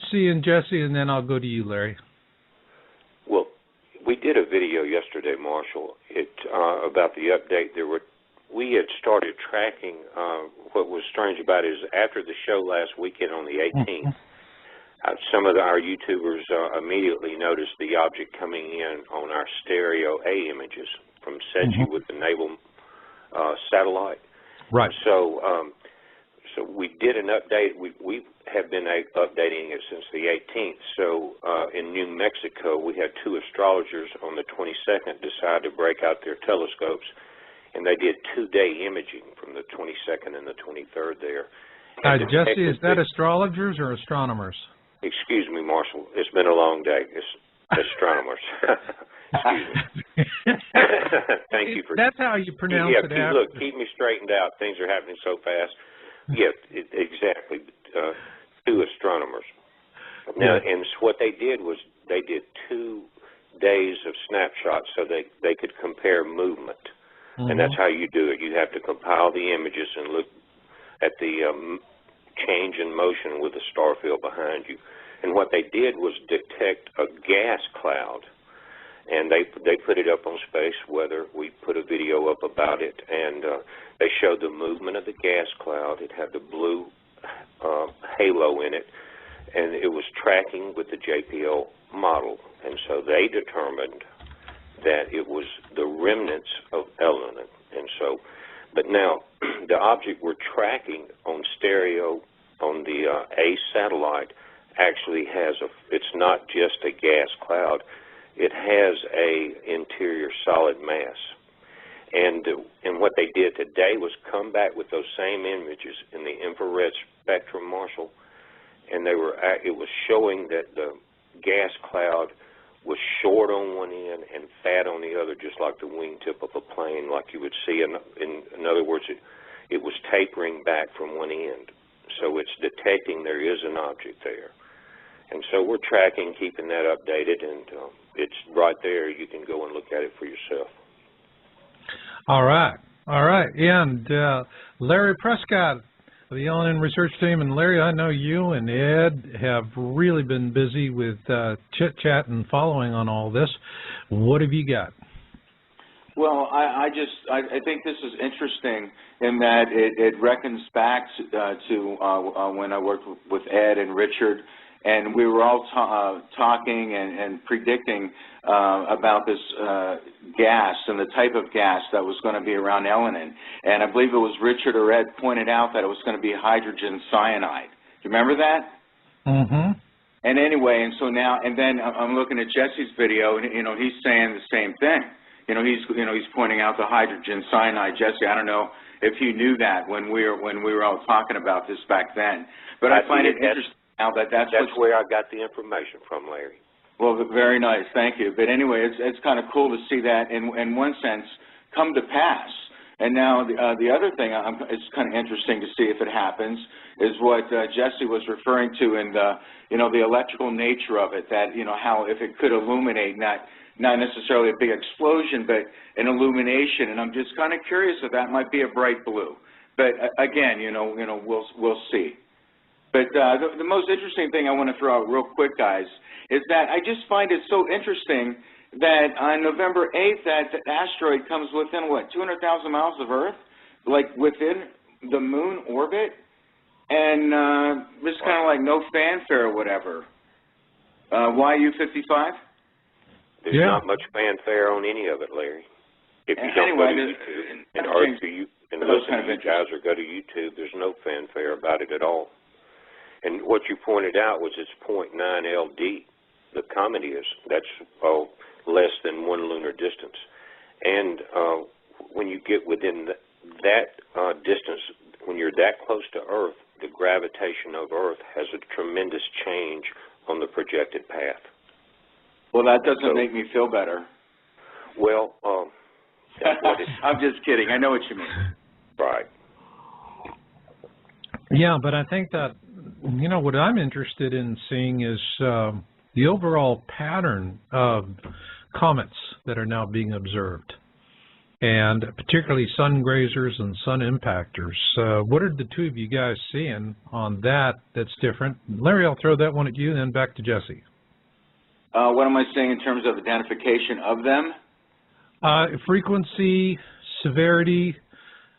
Betsy and Jesse, and then I'll go to you, Larry. Well, we did a video yesterday, Marshall, about the update. We had started tracking. What was strange about it is after the show last weekend on the 18th, some of our YouTubers immediately noticed the object coming in on our stereo A images from SETI with the naval satellite. Right. And so we did an update. We have been updating it since the 18th. So in New Mexico, we had two astrologers on the 22nd decide to break out their telescopes, and they did 2-day imaging from the 22nd and the 23rd there. Jesse, is that astrologers or astronomers? Excuse me, Marshall. It's been a long day. It's astronomers. Excuse me. Thank you for... That's how you pronounce it. Look, keep me straightened out. Things are happening so fast. Yeah, exactly. Two astronomers. Now, and what they did was they did 2 days of snapshots so they could compare movement. And that's how you do it. You have to compile the images and look at the change in motion with the star field behind you. And what they did was detect a gas cloud. And they put it up on Space Weather. We put a video up about it, and they showed the movement of the gas cloud. It had the blue halo in it, and it was tracking with the JPL model. And so they determined that it was the remnants of Elenin. And so, but now the object we're tracking on stereo on the A satellite actually has it's not just a gas cloud. It has a interior solid mass. And what they did today was come back with those same images in the infrared spectrum, Marshall, and it was showing that the gas cloud was short on one end and fat on the other, just like the wingtip of a plane, like you would see. In other words, it was tapering back from one end. So it's detecting there is an object there. And so we're tracking, keeping that updated, and it's right there. You can go and look at it for yourself. All right. All right. And Larry Prescott of the Elenin research team. And Larry, I know you and Ed have really been busy with chit-chat and following on all this. What have you got? Well, I think this is interesting in that it reckons back to when I worked with Ed and Richard, and we were all talking and predicting about this gas and the type of gas that was going to be around Elenin. And I believe it was Richard or Ed pointed out that it was going to be hydrogen cyanide. Do you remember that? Mm-hmm. And anyway, and so now, and then I'm looking at Jesse's video, and he's saying the same thing. He's pointing out the hydrogen cyanide. Jesse, I don't know if you knew that when we were all talking about this back then, but I find it interesting now that's where I got the information from, Larry. Well, very nice, thank you. But anyway, it's kind of cool to see that in one sense come to pass. And now the other thing it's kind of interesting to see if it happens is what Jesse was referring to in the electrical nature of it. That how if it could illuminate not necessarily a big explosion, but an illumination. And I'm just kind of curious if that might be a bright blue. But again, we'll see. But the most interesting thing I want to throw out real quick, guys, is that I just find it so interesting that on November 8th, that asteroid comes within, what, 200,000 miles of Earth, like within the moon orbit, and just kind of like no fanfare or whatever. Why U-55? There's not much fanfare on any of it, Larry. If you don't go to YouTube and listen to you guys or go to YouTube, there's no fanfare about it at all. And what you pointed out was it's 0.9 LD, the comet is. That's less than 1 lunar distance. And when you get within that distance, when you're that close to Earth, the gravitation of Earth has a tremendous change on the projected path. Well, that doesn't make me feel better. Well, that's what I'm just kidding. I know what you mean. Right. Yeah, but I think that, what I'm interested in seeing is the overall pattern of comets that are now being observed. and particularly sun grazers and sun impactors. What are the two of you guys seeing on that that's different? Larry, I'll throw that one at you, then back to Jesse. What am I saying in terms of identification of them? Frequency, severity.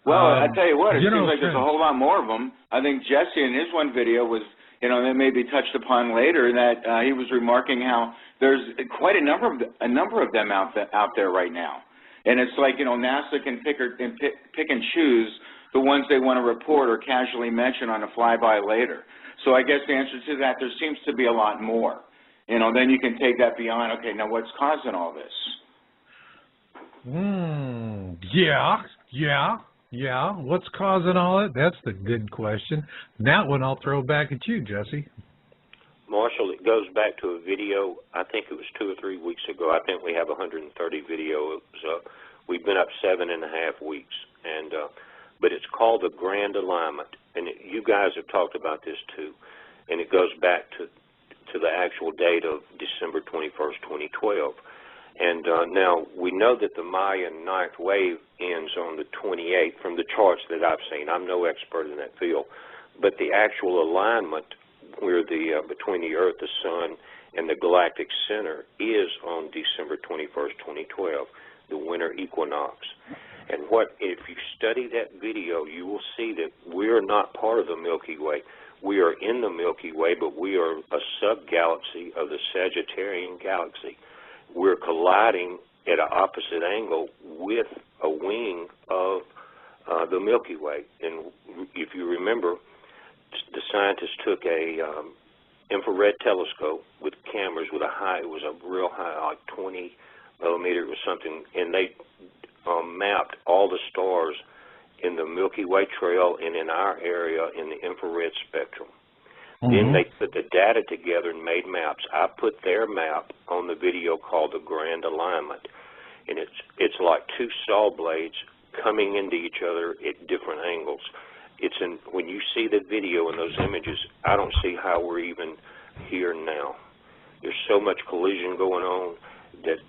Well, I tell you what, it seems like trends. there's a whole lot more of them. I think Jesse in his one video was, that may be touched upon later, that he was remarking how there's quite a number of them out there right now. And it's like, NASA can pick and choose the ones they want to report or casually mention on a flyby later. So I guess the answer to that, there seems to be a lot more. Then you can take that beyond, okay, now what's causing all this? Yeah. What's causing all that? That's the good question. That one I'll throw back at you, Jesse. Marshall, it goes back to a video, I think it was 2 or 3 weeks ago. I think we have 130 videos up. We've been up 7.5 weeks, but it's called the Grand Alignment, and you guys have talked about this too, and it goes back to the actual date of December 21st, 2012. And now we know that the Mayan ninth wave ends on the 28th from the charts that I've seen. I'm no expert in that field, but the actual alignment where between the Earth, the Sun, and the galactic center is on December 21st, 2012, the winter equinox. And if you study that video, you will see that we're not part of the Milky Way. We are in the Milky Way, but we are a sub-galaxy of the Sagittarian galaxy. We're colliding at an opposite angle with a wing of the Milky Way. And if you remember, the scientists took a infrared telescope with cameras with it was a real high, like 20 millimeter or something, and they mapped all the stars in the Milky Way trail and in our area in the infrared spectrum. Then they put the data together and made maps. I put their map on the video called the Grand Alignment, and it's like two saw blades coming into each other at different angles. When you see the video and those images, I don't see how we're even here now. There's so much collision going on that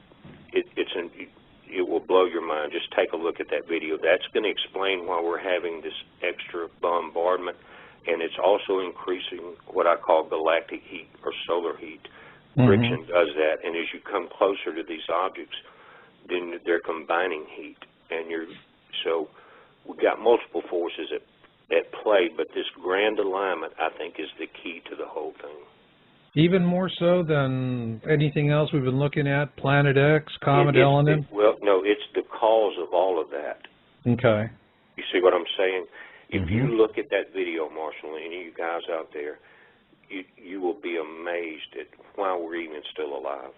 it will blow your mind. Just take a look at that video. That's going to explain why we're having this extra bombardment. And it's also increasing what I call galactic heat or solar heat. Friction does that, and as you come closer to these objects, then they're combining heat. So we've got multiple forces at play, but this Grand Alignment, I think, is the key to the whole thing. Even more so than anything else we've been looking at, Planet X, Comet Elenin? Well, no, it's the cause of all of that. Okay. You see what I'm saying? If you look at that video, Marshall, and any of you guys out there, you will be amazed at why we're even still alive.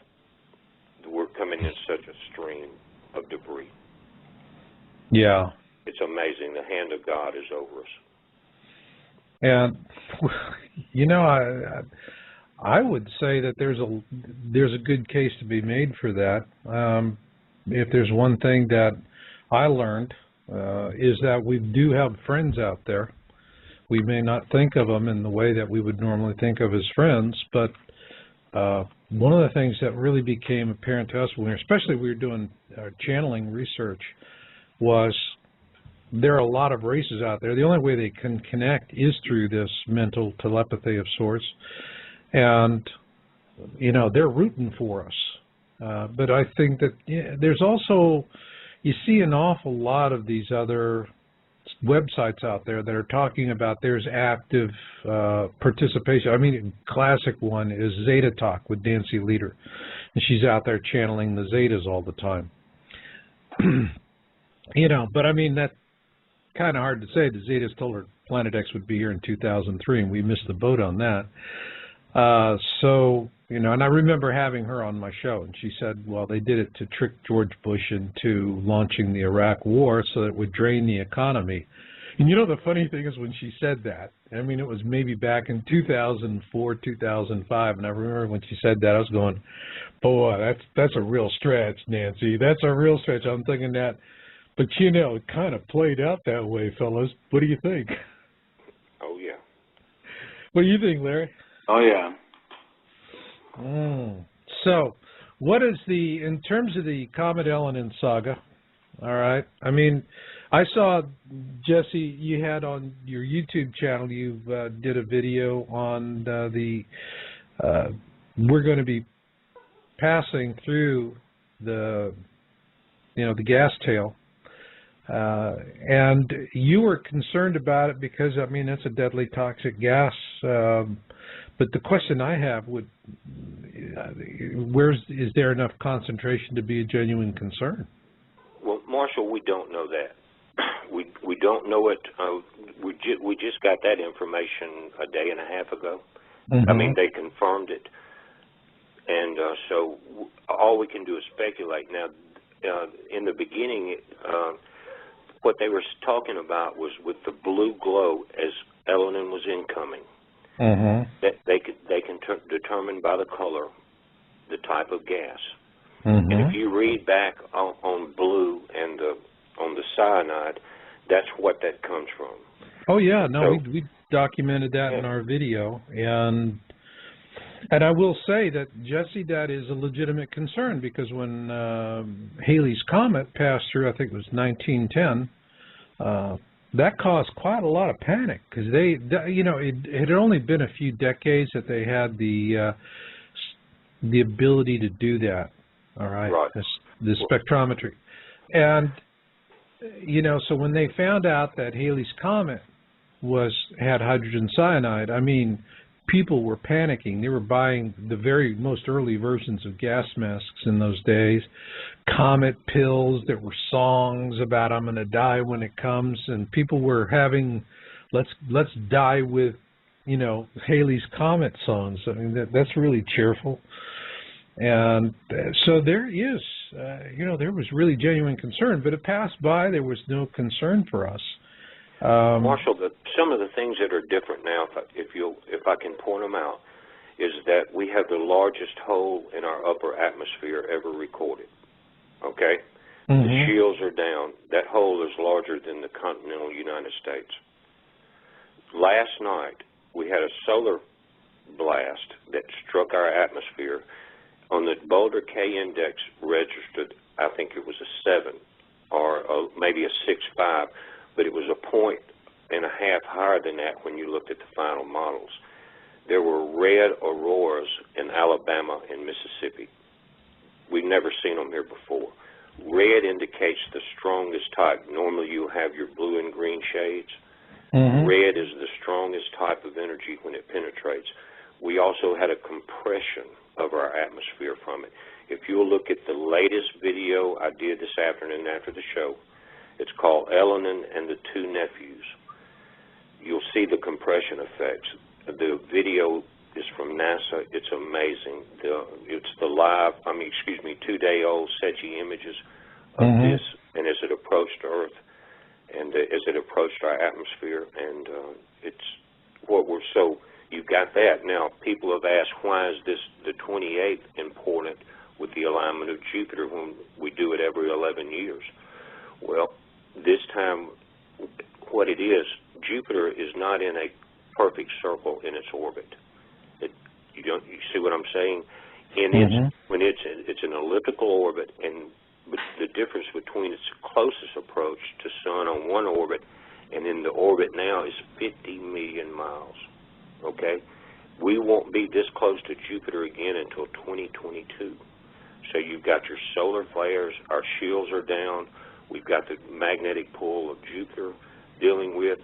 We're coming in such a stream of debris. Yeah. It's amazing. The hand of God is over us. And, I would say that there's a good case to be made for that. If there's one thing that I learned, is that we do have friends out there. We may not think of them in the way that we would normally think of as friends, but one of the things that really became apparent to us, especially we were doing channeling research, was there are a lot of races out there. The only way they can connect is through this mental telepathy of sorts, and they're rooting for us. But I think that there's also, you see an awful lot of these other websites out there that are talking about there's active participation. I mean, a classic one is Zeta Talk with Nancy Leader, and she's out there channeling the Zetas all the time. But I mean, that's kind of hard to say. The Zetas told her Planet X would be here in 2003, and we missed the boat on that. And I remember having her on my show, and she said, well, they did it to trick George Bush into launching the Iraq War so that it would drain the economy. And the funny thing is when she said that, I mean, it was maybe back in 2004, 2005, and I remember when she said that, I was going, boy, that's a real stretch, Nancy. That's a real stretch. I'm thinking that. But, it kind of played out that way, fellas. What do you think? Oh, yeah. What do you think, Larry? Oh, yeah. So, what is in terms of the Comet Elenin saga, All right. I mean, I saw, Jesse, you had on your YouTube channel, you did a video on we're going to be passing through the gas tail. And you were concerned about it because, I mean, it's a deadly toxic gas. But the question I have is there enough concentration to be a genuine concern? Well, Marshall, we don't know that. We don't know it. We just got that information a day and a half ago. Mm-hmm. I mean, they confirmed it. And so all we can do is speculate. Now, in the beginning, what they were talking about was with the blue glow as Elenin was incoming. Mm-hmm. That they can determine by the color the type of gas. Mm-hmm. And if you read back on blue and on the cyanide, that's what that comes from. Oh yeah, no, So, we documented that in our video, and I will say that, Jesse, that is a legitimate concern, because when Halley's Comet passed through, I think it was 1910, that caused quite a lot of panic, because it had only been a few decades that they had the ability to do that. All right, right. The spectrometry, and so when they found out that Halley's Comet had hydrogen cyanide, I mean, people were panicking. They were buying the very most early versions of gas masks in those days, Comet pills. There were songs about "I'm going to die when it comes," and people were having let's die with Halley's Comet songs. I mean, that's really cheerful. And so there is, there was really genuine concern, but it passed by. There was no concern for us. Marshall, some of the things that are different now, if I can point them out, is that we have the largest hole in our upper atmosphere ever recorded. Okay? Mm-hmm. The shields are down. That hole is larger than the continental United States. Last night, we had a solar blast that struck our atmosphere. On the Boulder K index registered, I think it was a 7 or maybe a 6.5, but it was a 1.5 higher than that when you looked at the final models. There were red auroras in Alabama and Mississippi. We've never seen them here before. Red indicates the strongest type. Normally you have your blue and green shades. Mm-hmm. Red is the strongest type of energy when it penetrates. We also had a compression of our atmosphere from it. If you'll look at the latest video I did this afternoon after the show, it's called Elenin and the Two Nephews. You'll see the compression effects. The video is from NASA. It's amazing. It's the 2-day-old SETI images of this, and as it approached Earth, and as it approached our atmosphere, and it's what we're so. You've got that. Now, people have asked, why is this the 28th important with the alignment of Jupiter when we do it every 11 years? Well, this time, what it is, Jupiter is not in a perfect circle in its orbit. You see what I'm saying? When it's an elliptical orbit, but the difference between its closest approach to Sun on one orbit and in the orbit now is 50 million miles. Okay? We won't be this close to Jupiter again until 2022. So you've got your solar flares, our shields are down, we've got the magnetic pull of Jupiter dealing with.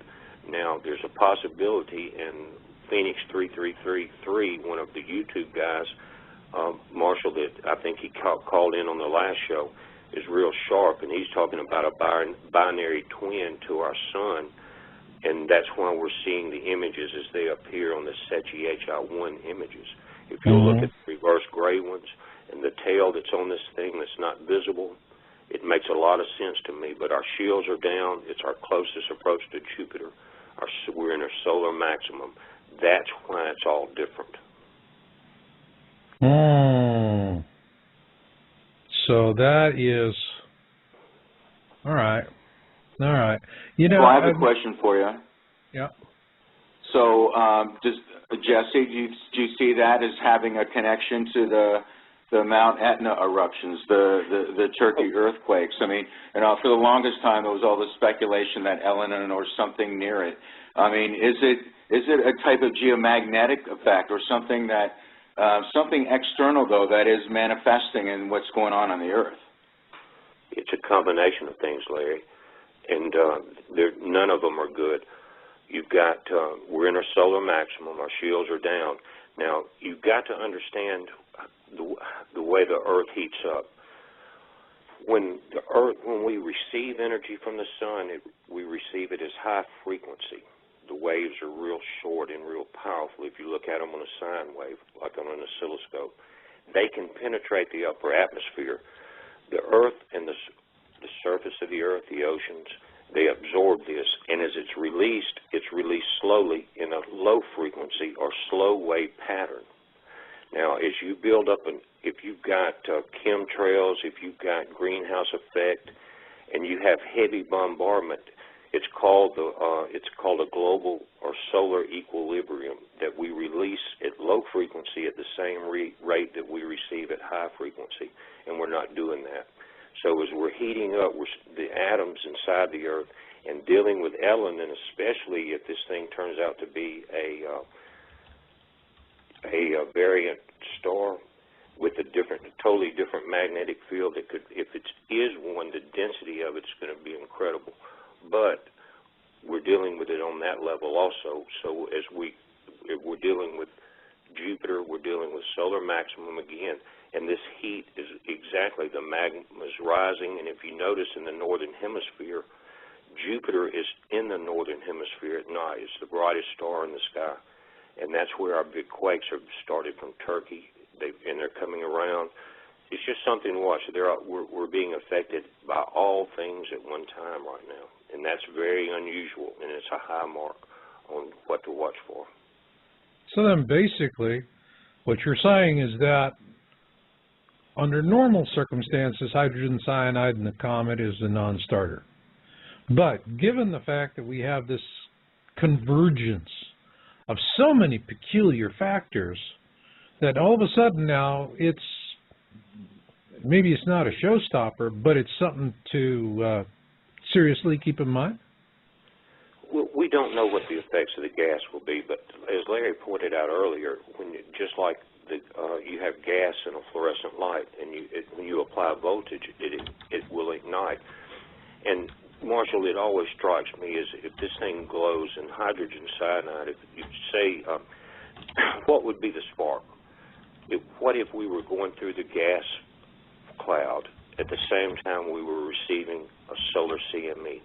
Now, there's a possibility, and Phoenix 3333, one of the YouTube guys, Marshall, that I think he called in on the last show, is real sharp, and he's talking about a binary twin to our Sun. And that's why we're seeing the images as they appear on the SETI HI1 images. If you look at the reverse gray ones and the tail that's on this thing that's not visible, it makes a lot of sense to me. But our shields are down. It's our closest approach to Jupiter. We're in our solar maximum. That's why it's all different. So that is all right. All right. Well, I have a question for you. Yeah. So, Jesse, do you see that as having a connection to the Mount Etna eruptions, the Turkey earthquakes. I mean, for the longest time, there was all this speculation that Elenin or something near it. I mean, is it a type of geomagnetic effect or something that something external, though, that is manifesting in what's going on the Earth? It's a combination of things, Larry, and none of them are good. You've got, we're in our solar maximum, our shields are down. Now, you've got to understand the way the Earth heats up. When we receive energy from the sun, we receive it as high frequency. The waves are real short and real powerful. If you look at them on a sine wave, like on an oscilloscope, they can penetrate the upper atmosphere. The Earth and the surface of the Earth, the oceans, they absorb this, and as it's released slowly in a low frequency or slow wave pattern. Now, as you build up, if you've got chemtrails, if you've got greenhouse effect, and you have heavy bombardment, it's called a global or solar equilibrium that we release at low frequency at the same rate that we receive at high frequency, and we're not doing that. So as we're heating up the atoms inside the Earth and dealing with Elenin, especially if this thing turns out to be a variant star with a totally different magnetic field, that could, if it is one, the density of it's going to be incredible. But we're dealing with it on that level also. So if we're dealing with Jupiter, we're dealing with solar maximum again. And this heat is exactly, the magma is rising, and if you notice in the northern hemisphere, Jupiter is in the northern hemisphere at night. It's the brightest star in the sky, and that's where our big quakes have started from Turkey, and they're coming around. It's just something to watch. We're being affected by all things at one time right now, and that's very unusual, and it's a high mark on what to watch for. So then basically, what you're saying is that under normal circumstances, hydrogen cyanide in the comet is a non-starter. But given the fact that we have this convergence of so many peculiar factors, that all of a sudden now maybe it's not a showstopper, but it's something to seriously keep in mind? Well, we don't know what the effects of the gas will be, but as Larry pointed out earlier, just like you have gas in a fluorescent light, and when you apply voltage, it will ignite. And Marshall, it always strikes me is if this thing glows in hydrogen cyanide, if you say, what would be the spark? What if we were going through the gas cloud at the same time we were receiving a solar CME?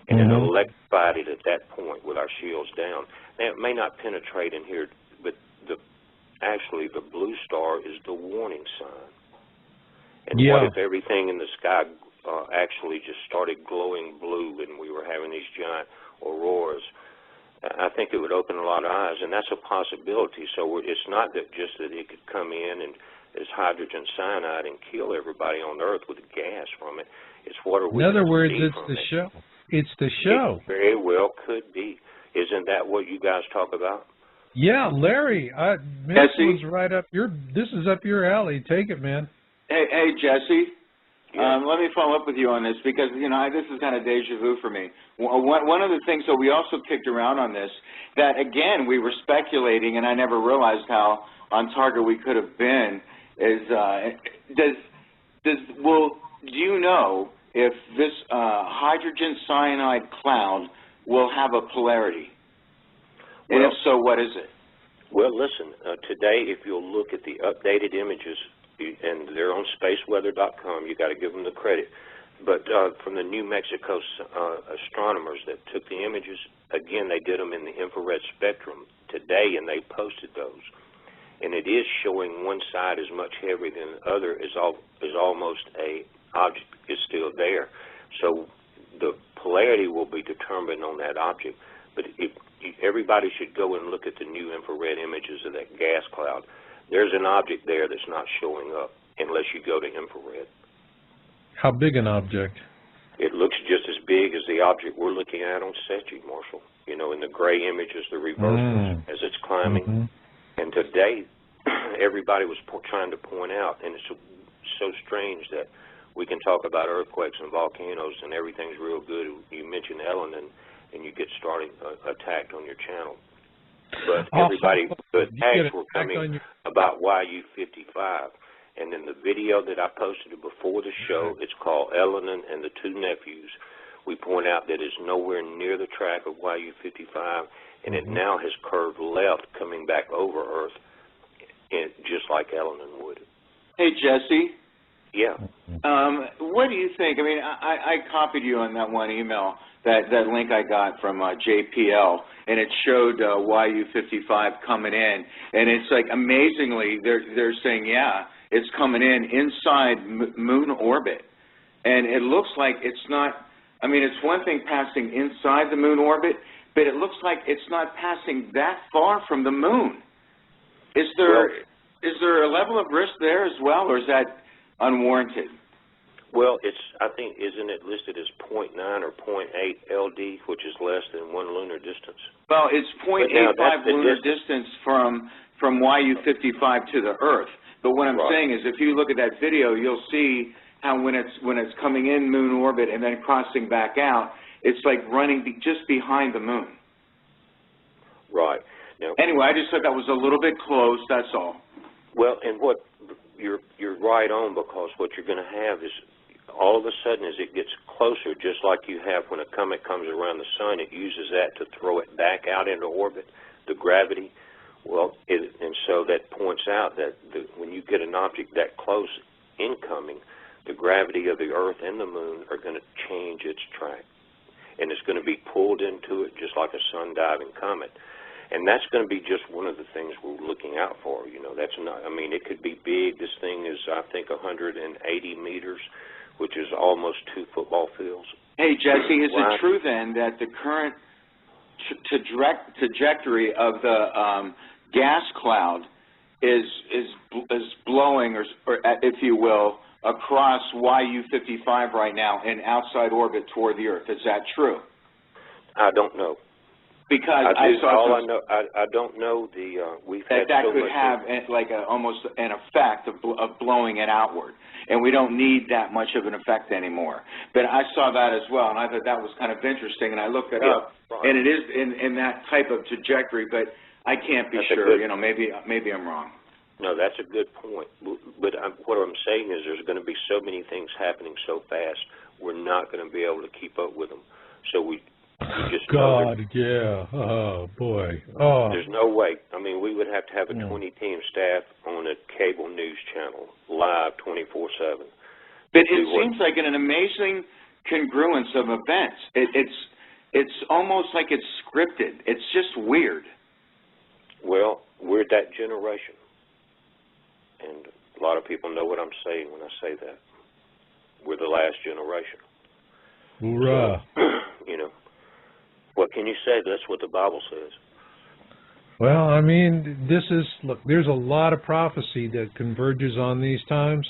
And it electrified it at that point with our shields down. Now, it may not penetrate in here, but actually the blue star is the warning sign. And what if everything in the sky actually just started glowing blue and we were having these giant auroras? I think it would open a lot of eyes, and that's a possibility. So it's not that just that it could come in and as hydrogen cyanide and kill everybody on Earth with the gas from it. It's what are we? In other words, it's the show. It's the show. It very well could be. Isn't that what you guys talk about? Yeah, Larry, this was right up this is up your alley. Take it, man. Hey, Jesse. Yeah. Let me follow up with you on this because, this is kind of deja vu for me. One of the things that we also kicked around on this, that, again, we were speculating, and I never realized how on target we could have been, is do you know if this hydrogen cyanide cloud will have a polarity? And if so, what is it? Well, listen, today, if you'll look at the updated images, and they're on spaceweather.com, you got to give them the credit, but from the New Mexico astronomers that took the images, again, they did them in the infrared spectrum today, and they posted those. And it is showing one side is much heavier than the other, is almost a object is still there. So the polarity will be determined on that object. But everybody should go and look at the new infrared images of that gas cloud. There's an object there that's not showing up unless you go to infrared. How big an object? It looks just as big as the object we're looking at on SETI, Marshall. In the gray images, the reversals as it's climbing. And today, everybody was trying to point out, and it's so strange that we can talk about earthquakes and volcanoes and everything's real good. You mentioned Ellen, and you get started attacked on your channel. But everybody, the attacks were coming about YU-55. And in the video that I posted before the show, it's called Ellen and the Two Nephews. We point out that it's nowhere near the track of YU-55, and it now has curved left coming back over Earth, just like Ellen would. Hey, Jesse. Yeah. What do you think? I mean, I copied you on that one email, that link I got from JPL, and it showed YU-55 coming in, and it's like amazingly they're saying, yeah, it's coming in inside moon orbit, and it looks like it's not. I mean, it's one thing passing inside the moon orbit, but it looks like it's not passing that far from the moon. Is there a level of risk there as well, or is that unwarranted? Well, I think, isn't it listed as 0.9 or 0.8 LD, which is less than 1 lunar distance? Well, it's 0.85 lunar distance from YU-55 to the Earth. But what I'm saying is, if you look at that video, you'll see how when it's coming in moon orbit and then crossing back out, it's like running just behind the moon. Right. Now, anyway, I just thought that was a little bit close, that's all. Well, and what you're right on, because what you're going to have is all of a sudden as it gets closer, just like you have when a comet comes around the sun, it uses that to throw it back out into orbit, the gravity. Well, and so that points out that when you get an object that close incoming, the gravity of the Earth and the Moon are going to change its track. And it's going to be pulled into it just like a sun-diving comet. And that's going to be just one of the things we're looking out for. You know, that's not, I mean, it could be big. This thing is, I think, 180 meters, which is almost 2 football fields. Hey, Jesse, is it true then that the current trajectory of the gas cloud is blowing, or if you will, across YU-55 right now in outside orbit toward the Earth? Is that true? I don't know. Because I don't know we've had that so could much have like almost an effect of blowing it outward, and we don't need that much of an effect anymore. But I saw that as well, and I thought that was kind of interesting, and I looked it up, and it is in that type of trajectory, but I can't be sure. You know, maybe I'm wrong. No, that's a good point. But what I'm saying is there's going to be so many things happening so fast, we're not going to be able to keep up with them. So we just yeah. Oh, boy. Oh. There's no way. I mean, we would have to have a 20-team staff on a cable news channel, live 24/7. But it seems like an amazing congruence of events. It's almost like it's scripted. It's just weird. Well, we're that generation. And a lot of people know what I'm saying when I say that. We're the last generation. Hoorah. So, you know, what can you say? That's what the Bible says. Well, I mean, look, there's a lot of prophecy that converges on these times.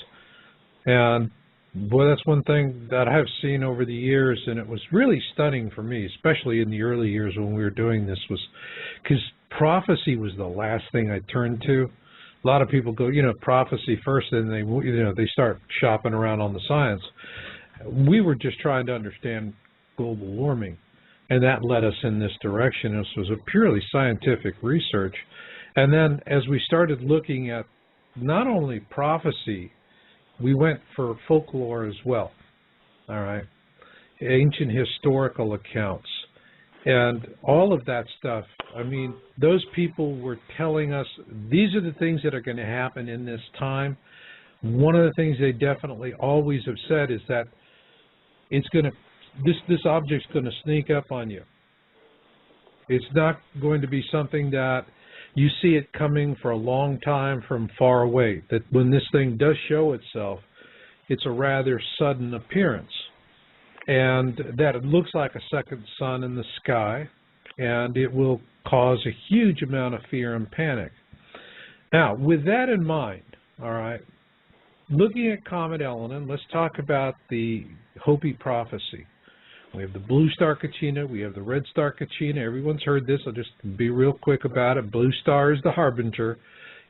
And, boy, that's one thing that I have seen over the years, and it was really stunning for me, especially in the early years when we were doing this, was because prophecy was the last thing I turned to. A lot of people go, you know, prophecy first, and they start shopping around on the science. We were just trying to understand global warming, and that led us in this direction. This was a purely scientific research. And then as we started looking at not only prophecy, we went for folklore as well, all right, ancient historical accounts, and all of that stuff. I mean, those people were telling us these are the things that are going to happen in this time. One of the things they definitely always have said is that it's going to, this object's going to sneak up on you. It's not going to be something that you see it coming for a long time from far away. That when this thing does show itself, it's a rather sudden appearance. And that it looks like a second sun in the sky, and it will cause a huge amount of fear and panic. Now, with that in mind, all right, looking at Comet Elenin, let's talk about the Hopi prophecy. We have the blue star Kachina, we have the red star Kachina. Everyone's heard this. I'll just be real quick about it. Blue star is the harbinger.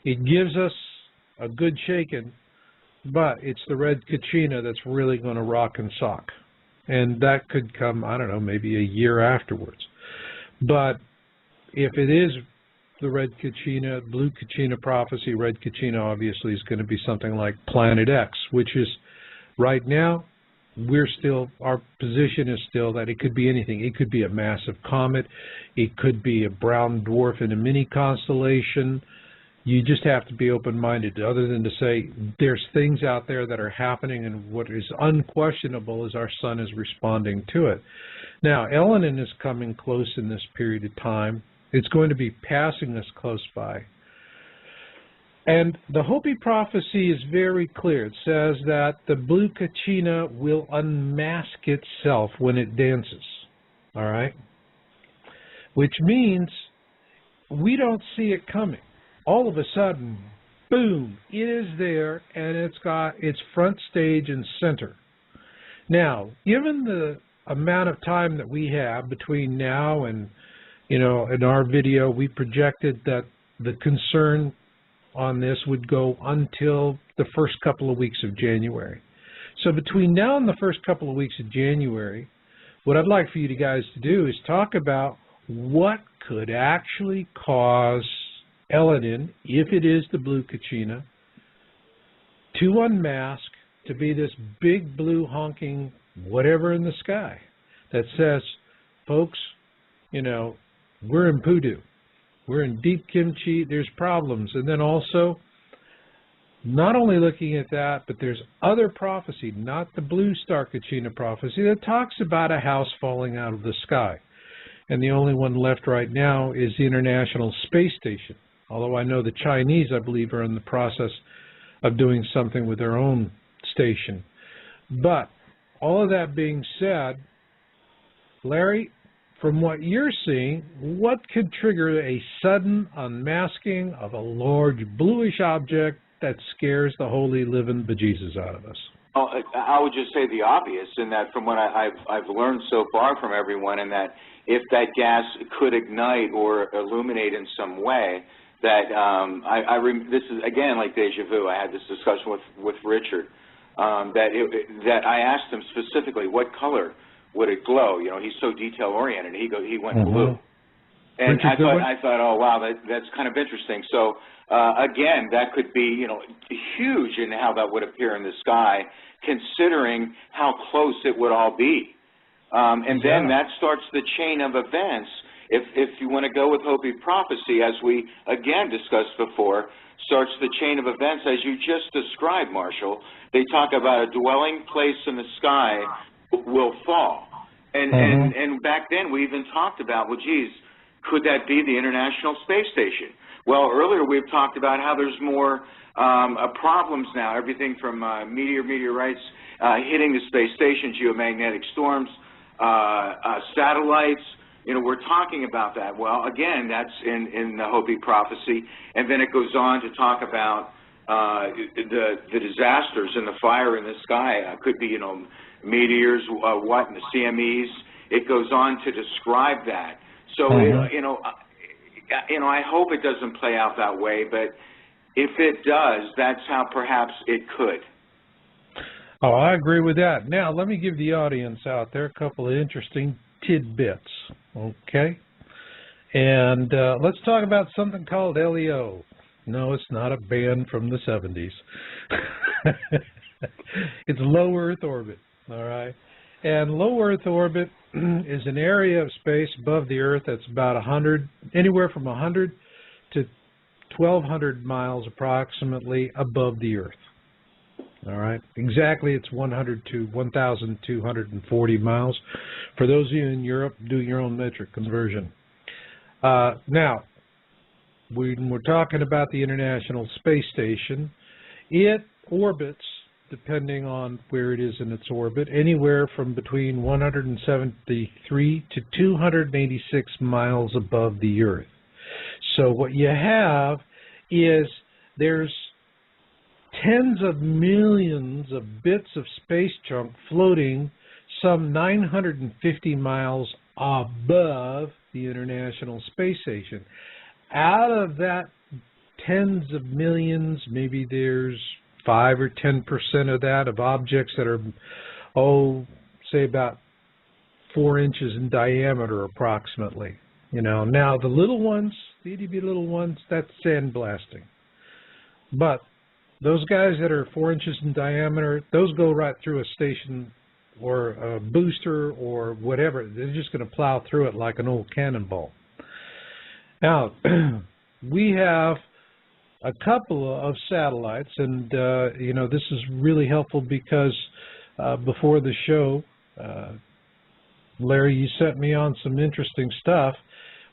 It gives us a good shaking, but it's the red Kachina that's really going to rock and sock. And that could come, I don't know, maybe a year afterwards. But if it is the red Kachina, blue Kachina prophecy, red Kachina obviously is going to be something like Planet X, which is right now, our position is still that it could be anything. It could be a massive comet. It could be a brown dwarf in a mini constellation. You just have to be open-minded, other than to say there's things out there that are happening, and what is unquestionable is our sun is responding to it. Now, Elenin is coming close in this period of time. It's going to be passing us close by. And the Hopi prophecy is very clear. It says that the blue Kachina will unmask itself when it dances, all right? Which means we don't see it coming. All of a sudden, boom, it is there, and it's got its front stage and center. Now, given the amount of time that we have between now and, in our video, we projected that the concern on this would go until the first couple of weeks of January. So between now and the first couple of weeks of January, what I'd like for you guys to do is talk about what could actually cause Elenin, if it is the blue Kachina, to unmask, to be this big blue honking whatever in the sky that says, folks, we're in poodoo. We're in deep kimchi. There's problems. And then also, not only looking at that, but there's other prophecy, not the blue star Kachina prophecy, that talks about a house falling out of the sky. And the only one left right now is the International Space Station. Although I know the Chinese, I believe, are in the process of doing something with their own station. But all of that being said, Larry, from what you're seeing, what could trigger a sudden unmasking of a large bluish object that scares the holy living bejesus out of us? Well, I would just say the obvious, in that from what I've learned so far from everyone, and that if that gas could ignite or illuminate in some way, that this is again like deja vu. I had this discussion with Richard, that I asked him specifically what color would it glow. He's so detail oriented. He went blue, and I thought, oh wow, that's kind of interesting. So again, that could be huge in how that would appear in the sky, considering how close it would all be, and then that starts the chain of events. If you want to go with Hopi prophecy, as we again discussed before, starts the chain of events as you just described, Marshall. They talk about a dwelling place in the sky will fall. And back then we even talked about, well, geez, could that be the International Space Station? Well, earlier we've talked about how there's more problems now, everything from meteorites hitting the space station, geomagnetic storms, satellites. We're talking about that. Well, again, that's in the Hopi prophecy. And then it goes on to talk about the disasters and the fire in the sky. Could be, meteors, and the CMEs. It goes on to describe that. So, I hope it doesn't play out that way. But if it does, that's how perhaps it could. Oh, I agree with that. Now, let me give the audience out there a couple of interesting tidbits, okay? And let's talk about something called LEO. No, it's not a band from the 70s. It's low Earth orbit, all right? And low Earth orbit is an area of space above the Earth that's about anywhere from 100 to 1,200 miles approximately above the Earth. All right, exactly, it's 100 to 1,240 miles. For those of you in Europe, do your own metric conversion. Now, when we're talking about the International Space Station, it orbits, depending on where it is in its orbit, anywhere from between 173 to 286 miles above the Earth. So what you have is there's tens of millions of bits of space junk floating some 950 miles above the International Space Station. Out of that tens of millions, maybe there's 5 or 10% of that, of objects that are, say about 4 inches in diameter approximately. You know, now the little ones, the itty-bitty little ones, that's sandblasting. But those guys that are 4 inches in diameter, those go right through a station or a booster or whatever. They're just going to plow through it like an old cannonball. Now, we have a couple of satellites, and you know, this is really helpful because before the show, Larry, you sent me on some interesting stuff.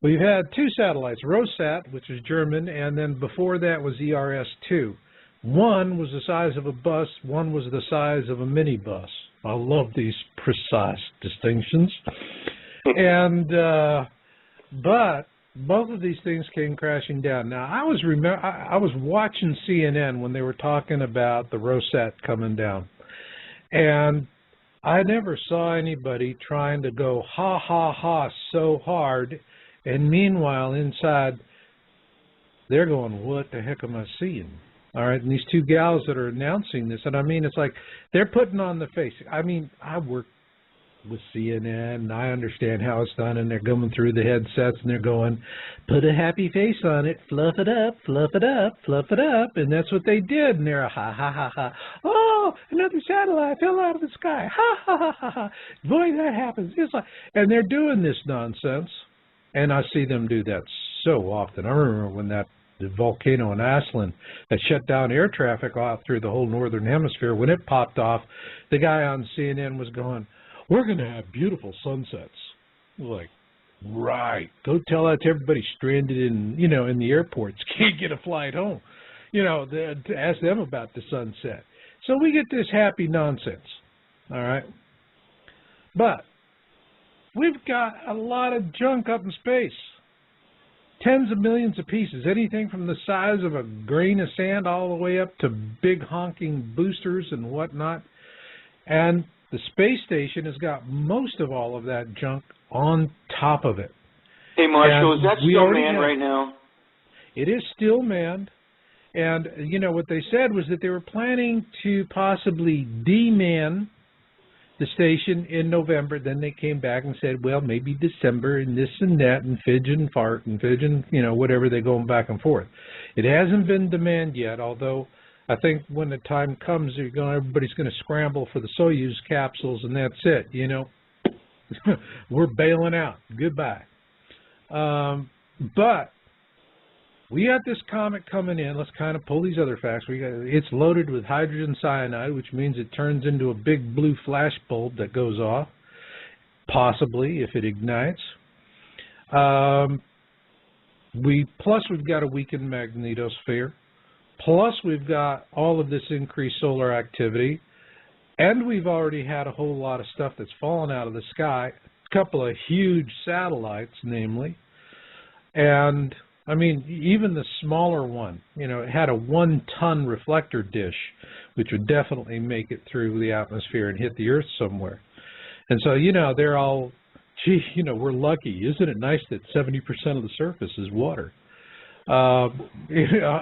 We've had 2 satellites, Rosat, which is German, and then before that was ERS-2. One was the size of a bus, one was the size of a minibus. I love these precise distinctions. And but both of these things came crashing down. Now, I was watching CNN when they were talking about the Rosat coming down, and I never saw anybody trying to go ha ha ha so hard, and meanwhile inside they're going, what the heck am I seeing? All right, and these 2 gals that are announcing this, and I mean, it's like they're putting on the face. I mean, I work with CNN, and I understand how it's done, and they're going through the headsets, and they're going, put a happy face on it, fluff it up, fluff it up, fluff it up, and that's what they did, and they're ha, ha, ha, ha. Oh, another satellite fell out of the sky, ha, ha, ha, ha, ha. Boy, that happens. It's like, and they're doing this nonsense, and I see them do that so often. I remember when the volcano in Iceland that shut down air traffic out through the whole northern hemisphere, when it popped off, the guy on CNN was going, we're going to have beautiful sunsets. Like, right. Go tell that to everybody stranded in, you know, in the airports, can't get a flight home, you know, to ask them about the sunset. So we get this happy nonsense, all right? But we've got a lot of junk up in space. Tens of millions of pieces, anything from the size of a grain of sand all the way up to big honking boosters and whatnot. And the space station has got most of all of that junk on top of it. Hey, Marshall, is that still manned right now? It is still manned. And, you know, what they said was that they were planning to possibly de-man the station in November. Then they came back and said, well, maybe December and this and that and fidge and fart and fidge and, you know, whatever, they're going back and forth. It hasn't been demanded yet, although I think when the time comes, everybody's going to scramble for the Soyuz capsules, and that's it, you know. We're bailing out. Goodbye. But we got this comet coming in. Let's kind of pull these other facts. It's loaded with hydrogen cyanide, which means it turns into a big blue flash bulb that goes off, possibly, if it ignites. Plus, we've got a weakened magnetosphere. Plus, we've got all of this increased solar activity. And we've already had a whole lot of stuff that's fallen out of the sky. A couple of huge satellites, namely. And I mean, even the smaller one, you know, it had a 1-ton reflector dish, which would definitely make it through the atmosphere and hit the Earth somewhere. And so, you know, they're all, gee, you know, we're lucky. Isn't it nice that 70% of the surface is water? You know,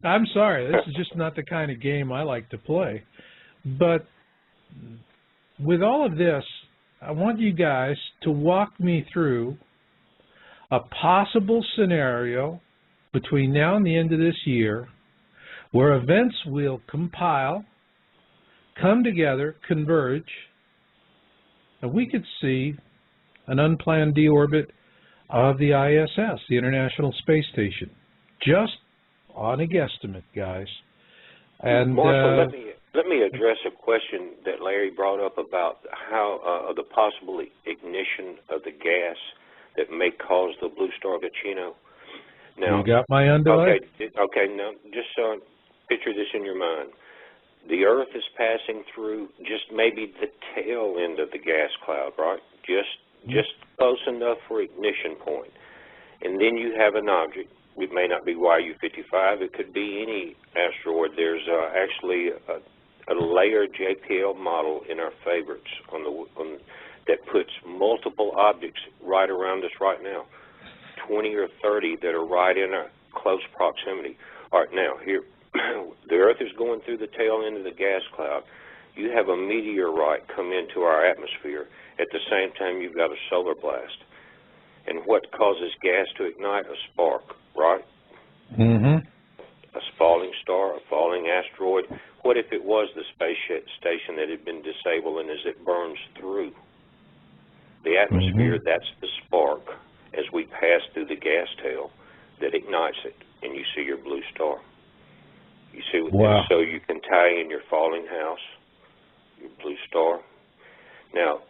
I'm sorry, this is just not the kind of game I like to play. But with all of this, I want you guys to walk me through a possible scenario between now and the end of this year where events will compile, come together, converge, and we could see an unplanned deorbit of the ISS, the International Space Station, just on a guesstimate, guys. And Marshall, let me address a question that Larry brought up about how the possible ignition of the gas that may cause the blue star Ticino. Now, you got my underlay? Okay. Now, just picture this in your mind. The Earth is passing through just maybe the tail end of the gas cloud, right? Just close enough for ignition point. And then you have an object. It may not be YU-55. It could be any asteroid. There's actually a layered JPL model in our favorites that puts multiple objects right around us right now, 20 or 30 that are right in close proximity. All right, now here, the Earth is going through the tail end of the gas cloud. You have a meteorite come into our atmosphere. At the same time, you've got a solar blast. And what causes gas to ignite? A spark, right? Mm-hmm. A falling star, a falling asteroid. What if it was the space station that had been disabled, and as it burns through the atmosphere, that's the spark as we pass through the gas tail that ignites it, and you see your blue star. You see, wow. So you can tie in your falling house, your blue star. Now,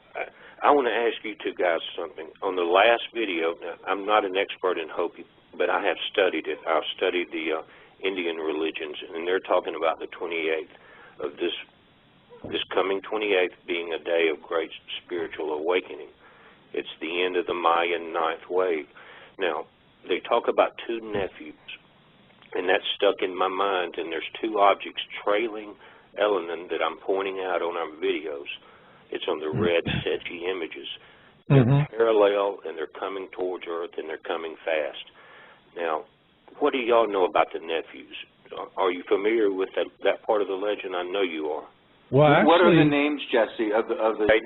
I want to ask you two guys something. On the last video, now, I'm not an expert in Hopi, but I have studied it. I've studied the Indian religions, and they're talking about the 28th of this coming 28th being a day of great spiritual awakening. It's the end of the Mayan ninth wave. Now, they talk about two nephews, and that's stuck in my mind, and there's two objects trailing Elenin that I'm pointing out on our videos. It's on the red SETI images. They're parallel, and they're coming towards Earth, and they're coming fast. Now, what do y'all know about the nephews? Are you familiar with that part of the legend? I know you are. Well, actually, what are the names, Jesse, of the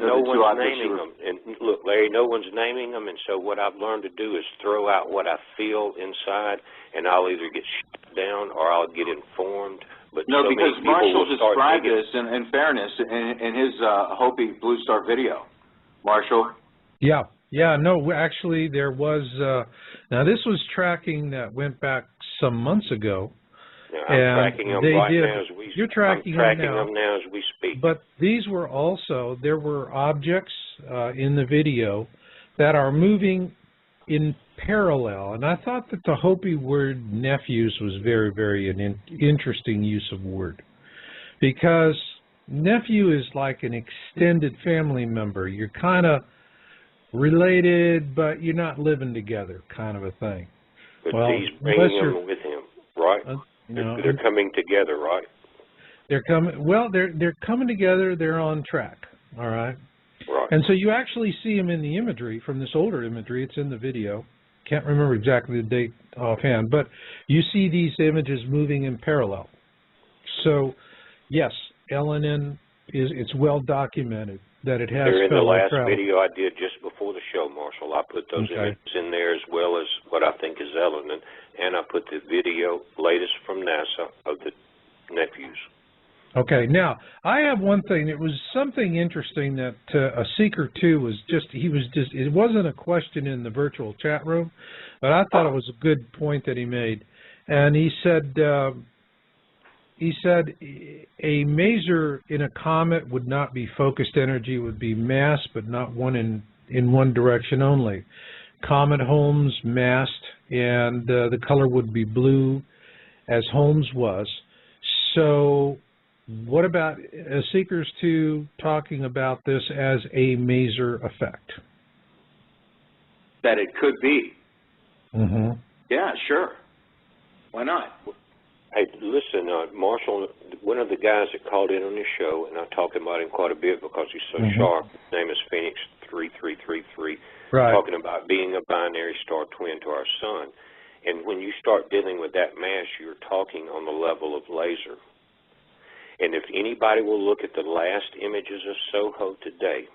no two one's objects? naming them. And look, Larry, no one's naming them, and so what I've learned to do is throw out what I feel inside, and I'll either get shut down or I'll get informed. But no, so because Marshall described this in fairness in his Hopi Blue Star video. Marshall? Yeah, no, actually there was, now this was tracking that went back some months ago. Yeah, I'm tracking them right now as we speak. You're tracking them now as we speak. But these were also, there were objects in the video that are moving in parallel. And I thought that the Hopi word nephews was very, very an interesting use of word. Because nephew is like an extended family member. You're kind of related, but you're not living together, kind of a thing. But he's bringing them with him, right? They're coming together, right? They're coming. Well, they're coming together. They're on track. All right. Right. And so you actually see them in the imagery from this older imagery. It's in the video. Can't remember exactly the date offhand, but you see these images moving in parallel. So, yes, Elenin it's well documented that it has. They're in the last travel. video I did just before the show, Marshall. I put those images in there as well as what I think is Elenin, and I put the video latest from NASA of the nephews. Okay, now I have one thing. It was something interesting that a Seeker 2 was it wasn't a question in the virtual chat room, but I thought it was a good point that he made. And he said a maser in a comet would not be focused energy, would be mass, but not one in one direction only. Comet Holmes massed, and the color would be blue, as Holmes was. So what about Seekers 2 talking about this as a maser effect? That it could be. Mm-hmm. Yeah, sure. Why not? Hey, listen, Marshall, one of the guys that called in on this show, and I talk about him quite a bit because he's so sharp, his name is Phoenix3333, talking about being a binary star twin to our sun. And when you start dealing with that mass, you're talking on the level of laser. And if anybody will look at the last images of SOHO today,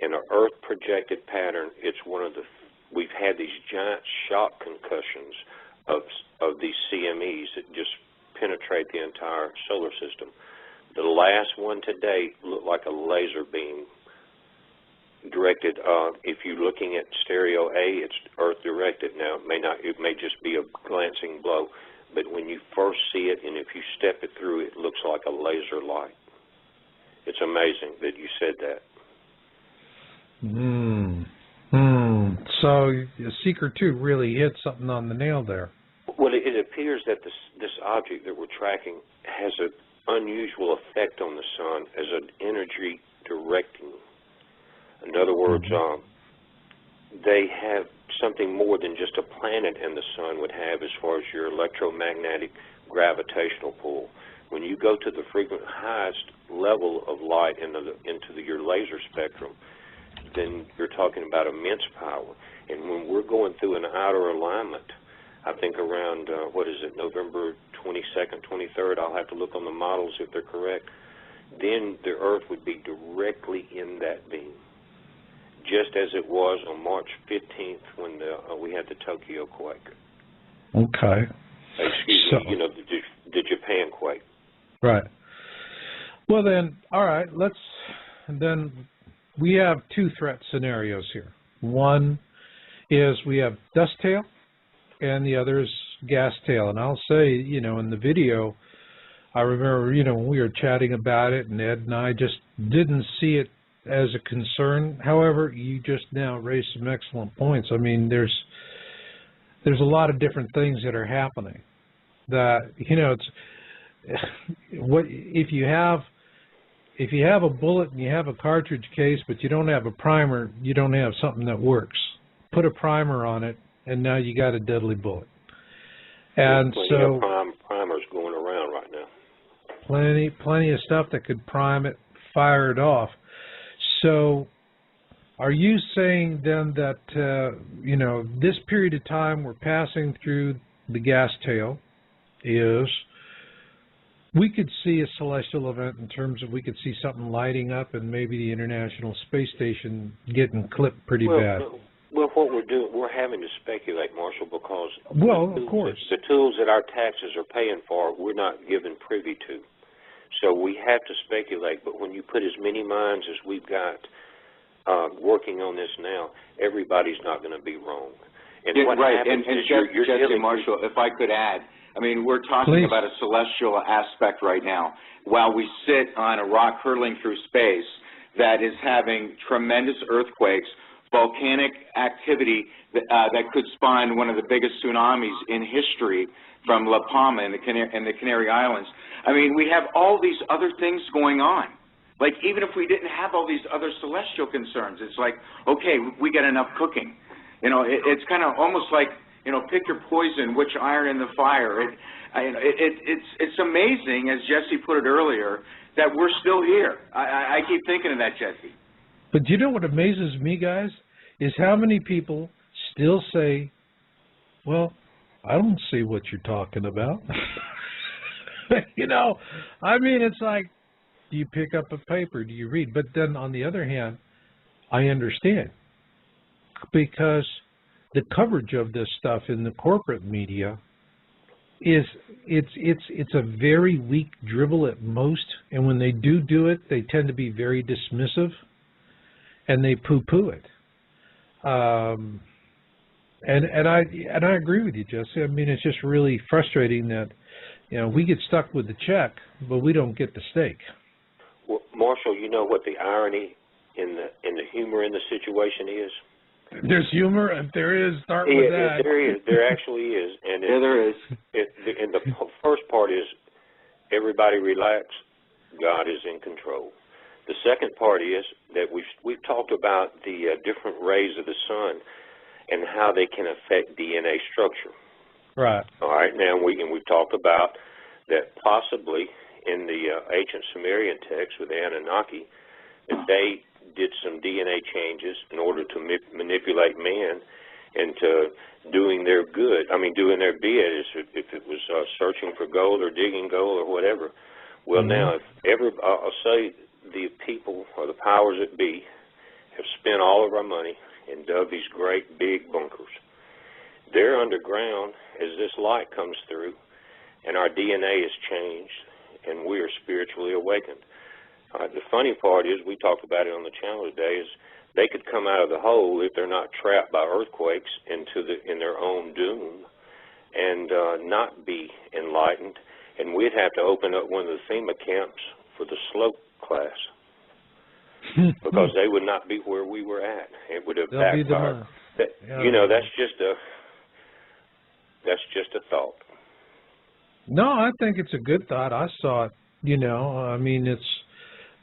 in an Earth projected pattern, it's one of the, we've had these giant shock concussions of these CMEs that just penetrate the entire solar system. The last one today looked like a laser beam directed. If you're looking at stereo A, it's Earth directed. Now it may just be a glancing blow, but when you first see it and if you step it through, it looks like a laser light. It's amazing that you said that. So Seeker 2 really hit something on the nail there. Well, it appears that this object that we're tracking has an unusual effect on the sun as an energy directing. In other words, they have something more than just a planet and the sun would have as far as your electromagnetic gravitational pull. When you go to the highest level of light into your laser spectrum, then you're talking about immense power. And when we're going through an outer alignment, I think around, what is it, November 22nd, 23rd, I'll have to look on the models if they're correct, then the Earth would be directly in that beam, just as it was on March 15th when we had the Tokyo quake. Okay. Excuse me, the Japan quake. Right. Well then, all right, then we have two threat scenarios here. One is we have dust tail, and the other is gas tail. And I'll say, in the video, I remember, when we were chatting about it, and Ed and I just didn't see it as a concern. However, you just now raised some excellent points. I mean, there's a lot of different things that are happening. That it's what if you have a bullet and you have a cartridge case, but you don't have a primer, you don't have something that works. Put a primer on it, and now you got a deadly bullet. And so primers going around right now. Plenty of stuff that could prime it, fire it off. So are you saying then that, this period of time we're passing through the gas tail is we could see a celestial event in terms of we could see something lighting up and maybe the International Space Station getting clipped pretty bad? Well, what we're doing, we're having to speculate, Marshall, because of course, the tools that our taxes are paying for, we're not given privy to. So we have to speculate, but when you put as many minds as we've got working on this now, everybody's not going to be wrong. And yeah, what right, happens and is Jesse Marshall, if I could add, I mean, we're talking Please. about a celestial aspect right now. While we sit on a rock hurtling through space that is having tremendous earthquakes, volcanic activity that could spawn one of the biggest tsunamis in history from La Palma in the Canary Islands. I mean, we have all these other things going on. Like, even if we didn't have all these other celestial concerns, it's like, okay, we got enough cooking. It's kind of almost like, pick your poison, which iron in the fire. It's amazing, as Jesse put it earlier, that we're still here. I keep thinking of that, Jesse. But you know what amazes me, guys, is how many people still say, well, I don't see what you're talking about. I mean, it's like, do you pick up a paper? Do you read? But then on the other hand, I understand, because the coverage of this stuff in the corporate media it's a very weak dribble at most, and when they do it, they tend to be very dismissive, and they poo-poo it. And I agree with you, Jesse. I mean, it's just really frustrating that we get stuck with the check, but we don't get the steak. Well, Marshall, you know what the irony in the humor in the situation is? There's humor, and there is. Start with that. There is. There actually is. And there is. And the first part is everybody relax. God is in control. The second part is that we've talked about the different rays of the sun and how they can affect DNA structure. Right. All right. Now we've talked about that possibly in the ancient Sumerian text with the Anunnaki, that they did some DNA changes in order to manipulate man into doing their good. I mean, doing their bid, if it was searching for gold or digging gold or whatever. Well, now, I'll say the people or the powers that be have spent all of our money and dug these great big bunkers. They're underground as this light comes through, and our DNA is changed, and we are spiritually awakened. The funny part is, we talked about it on the channel today, is they could come out of the hole if they're not trapped by earthquakes in their own doom and not be enlightened. And we'd have to open up one of the FEMA camps for the slope class because they would not be where we were at. It would have backfired. That's just a thought. No, I think it's a good thought. I saw it. I mean, it's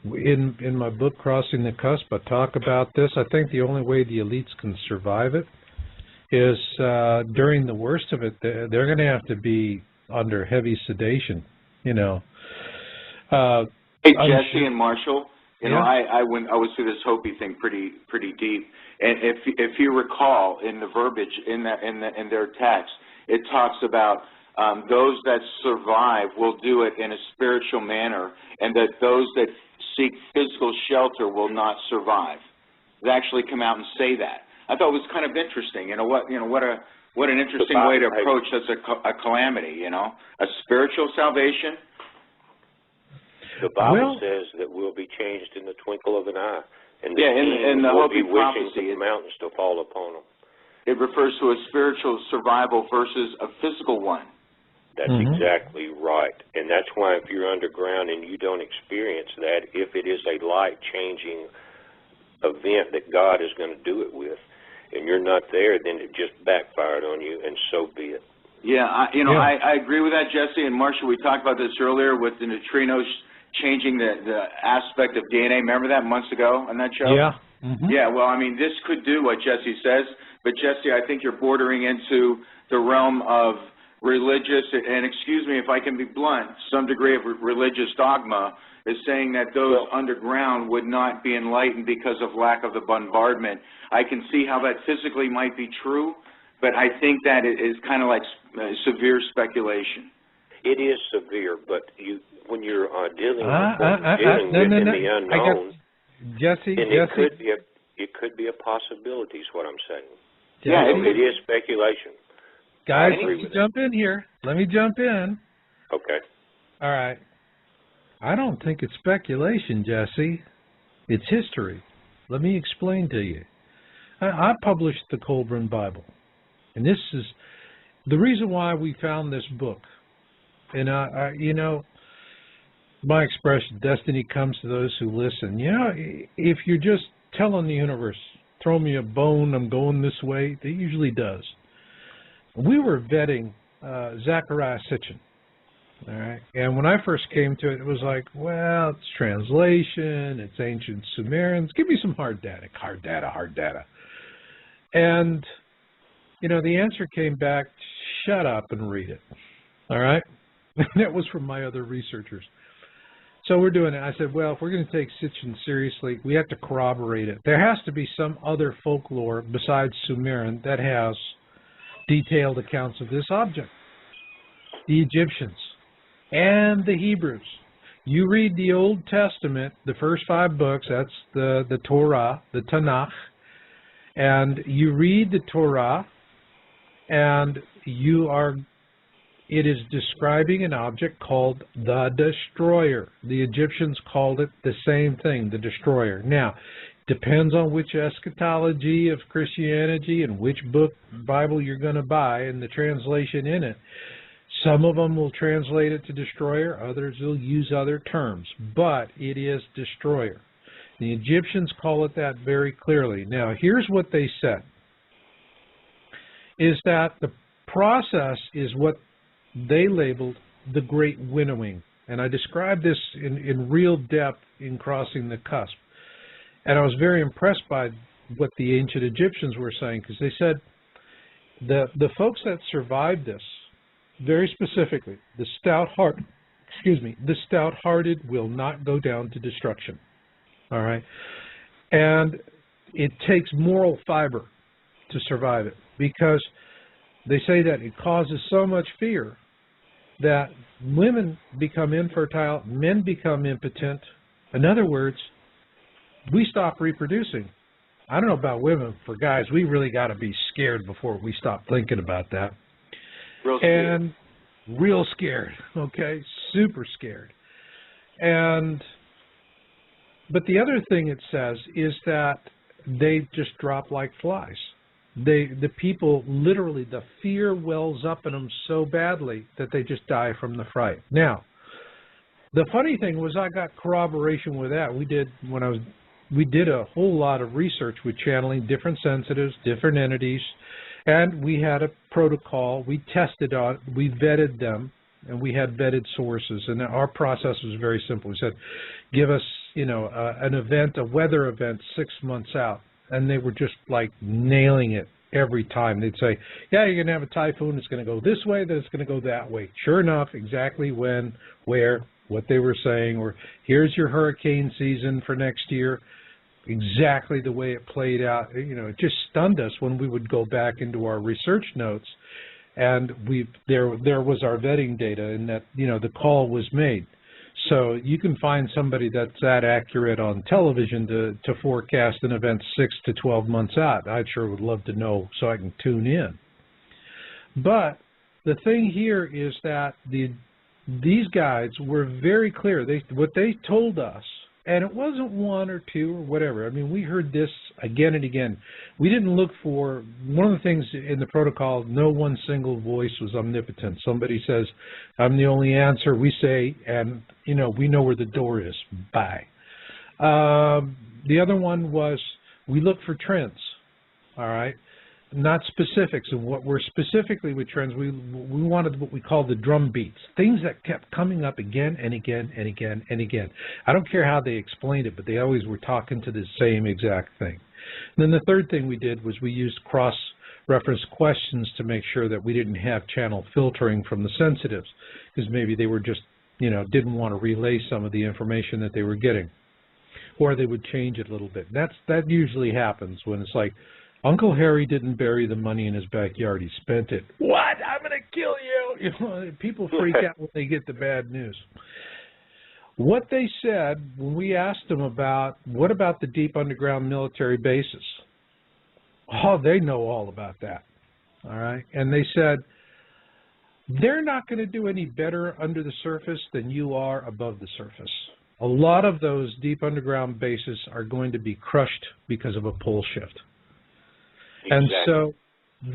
in my book, Crossing the Cusp, I talk about this. I think the only way the elites can survive it is during the worst of it, they're going to have to be under heavy sedation, Hey, Jesse and Marshall, I was through this Hopi thing pretty deep, and if you recall in the verbiage in their text, it talks about those that survive will do it in a spiritual manner, and that those that seek physical shelter will not survive. They actually come out and say that. I thought it was kind of interesting. What an interesting way to approach such a calamity. A spiritual salvation. The Bible says that we'll be changed in the twinkle of an eye, and the in the will be Hopi wishing prophecy, for the mountains to fall upon them. It refers to a spiritual survival versus a physical one. That's exactly right. And that's why if you're underground and you don't experience that, if it is a life-changing event that God is going to do it with, and you're not there, then it just backfired on you, and so be it. Yeah, I agree with that, Jesse. And Marcia, we talked about this earlier with the neutrinos changing the aspect of DNA. Remember that months ago on that show? Yeah. Yeah, well, I mean, this could do what Jesse says, but Jesse, I think you're bordering into the realm of religious, and excuse me if I can be blunt, some degree of religious dogma is saying that those underground would not be enlightened because of lack of the bombardment. I can see how that physically might be true, but I think that it is kind of like severe speculation. It is severe, but when you're dealing with in the unknown, Jesse, it could be a possibility is what I'm saying. Yeah, it is speculation. Guys, let me jump in here. Let me jump in. Okay. All right. I don't think it's speculation, Jesse. It's history. Let me explain to you. I published the Colburn Bible, and this is the reason why we found this book. And, my expression, destiny comes to those who listen. If you're just telling the universe, throw me a bone, I'm going this way, it usually does. We were vetting Zecharia Sitchin, all right? And when I first came to it, it was like, well, it's translation, it's ancient Sumerians. Give me some hard data. And, the answer came back, shut up and read it, all right? And that was from my other researchers. So we're doing it. I said, well, if we're going to take Sitchin seriously, we have to corroborate it. There has to be some other folklore besides Sumerian that has detailed accounts of this object. The Egyptians and the Hebrews. You read the Old Testament, the first 5 books, that's the Torah, the Tanakh, and you read the Torah, and it is describing an object called the Destroyer. The Egyptians called it the same thing, the Destroyer. Now, depends on which eschatology of Christianity and which book, Bible you're going to buy and the translation in it. Some of them will translate it to Destroyer, others will use other terms, but it is Destroyer. The Egyptians call it that very clearly. Now, here's what they said, is that the process is what they labeled the Great Winnowing. And I described this in real depth in Crossing the Cusp. And I was very impressed by what the ancient Egyptians were saying, because they said the folks that survived this, very specifically, the stout-hearted will not go down to destruction. All right? And it takes moral fiber to survive it, because they say that it causes so much fear that women become infertile, men become impotent. In other words, we stop reproducing. I don't know about women. For guys, we really got to be scared before we stop thinking about that. Real scared, okay? Super scared. But the other thing it says is that they just drop like flies. The people, literally, the fear wells up in them so badly that they just die from the fright. Now, the funny thing was I got corroboration with that. We did a whole lot of research with channeling different sensitives, different entities, and we had a protocol. We tested on, we vetted them, and we had vetted sources. And our process was very simple. We said, give us, an event, a weather event 6 months out. And they were just like nailing it every time. They'd say, yeah, you're going to have a typhoon. It's going to go this way, then it's going to go that way. Sure enough, exactly when, where, what they were saying, or here's your hurricane season for next year, exactly the way it played out. It just stunned us when we would go back into our research notes and there was our vetting data, and that the call was made. So you can find somebody that's that accurate on television to forecast an event 6 to 12 months out. I sure would love to know so I can tune in. But the thing here is that these guys were very clear. What they told us, and it wasn't one or two or whatever. I mean, we heard this again and again. We didn't look for, one of the things in the protocol, no one single voice was omnipotent. Somebody says, I'm the only answer. We say, and, we know where the door is. Bye. The other one was, we look for trends, all right? Not specifics. And what we're specifically with trends, we wanted what we call the drum beats, things that kept coming up again and again and again and again. I don't care how they explained it, but they always were talking to the same exact thing. And then the third thing we did was we used cross-reference questions to make sure that we didn't have channel filtering from the sensitives, because maybe they were just, didn't want to relay some of the information that they were getting, or they would change it a little bit. That usually happens when it's like, Uncle Harry didn't bury the money in his backyard. He spent it. What? I'm going to kill you. People freak out when they get the bad news. What they said when we asked them about, what about the deep underground military bases? Oh, they know all about that. All right. And they said, they're not going to do any better under the surface than you are above the surface. A lot of those deep underground bases are going to be crushed because of a pole shift. And so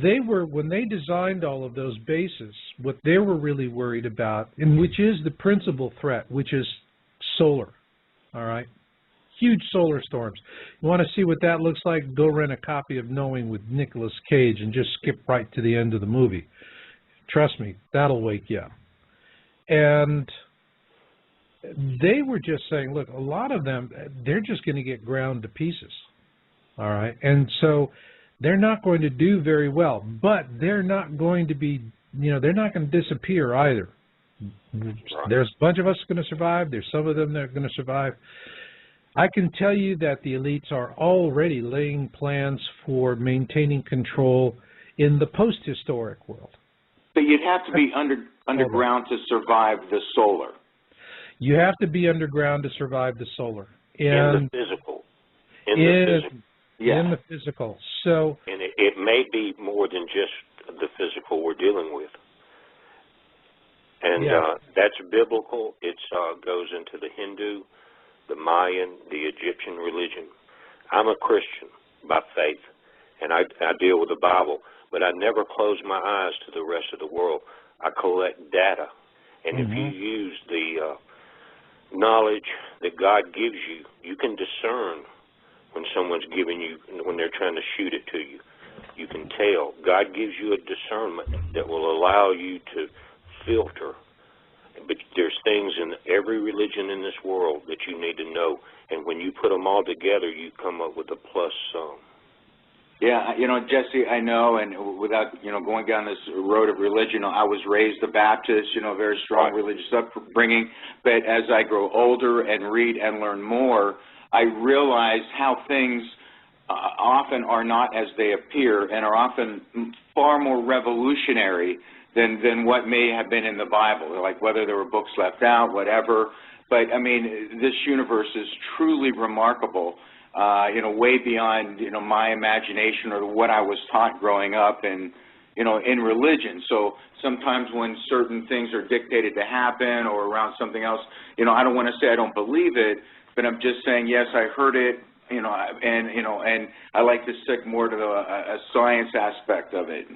they were, when they designed all of those bases, what they were really worried about, and which is the principal threat, which is solar, all right? Huge solar storms. You want to see what that looks like? Go rent a copy of Knowing with Nicolas Cage and just skip right to the end of the movie. Trust me, that'll wake you up. And they were just saying, look, a lot of them, they're just going to get ground to pieces, all right? And so they're not going to do very well, but they're not going to be, they're not going to disappear either. There's a bunch of us going to survive. There's some of them that are going to survive. I can tell you that the elites are already laying plans for maintaining control in the post-historic world. But you'd have to be underground to survive the solar. You have to be underground to survive the solar. In the physical. In the physical. So, and it may be more than just the physical we're dealing with. And that's biblical. It goes into the Hindu, the Mayan, the Egyptian religion. I'm a Christian by faith, and I deal with the Bible, but I never close my eyes to the rest of the world. I collect data. And if you use the knowledge that God gives you, you can discern when someone's giving you, when they're trying to shoot it to you. You can tell. God gives you a discernment that will allow you to filter. But there's things in every religion in this world that you need to know. And when you put them all together, you come up with a plus sum. Yeah, Jesse, I know, and without, going down this road of religion, I was raised a Baptist, very strong religious upbringing. But as I grow older and read and learn more, I realize how things often are not as they appear and are often far more revolutionary than what may have been in the Bible, like whether there were books left out, whatever. But, I mean, this universe is truly remarkable, way beyond, my imagination or what I was taught growing up in religion. So sometimes when certain things are dictated to happen or around something else, I don't want to say I don't believe it, but I'm just saying, yes, I heard it, and I like to stick more to a science aspect of it.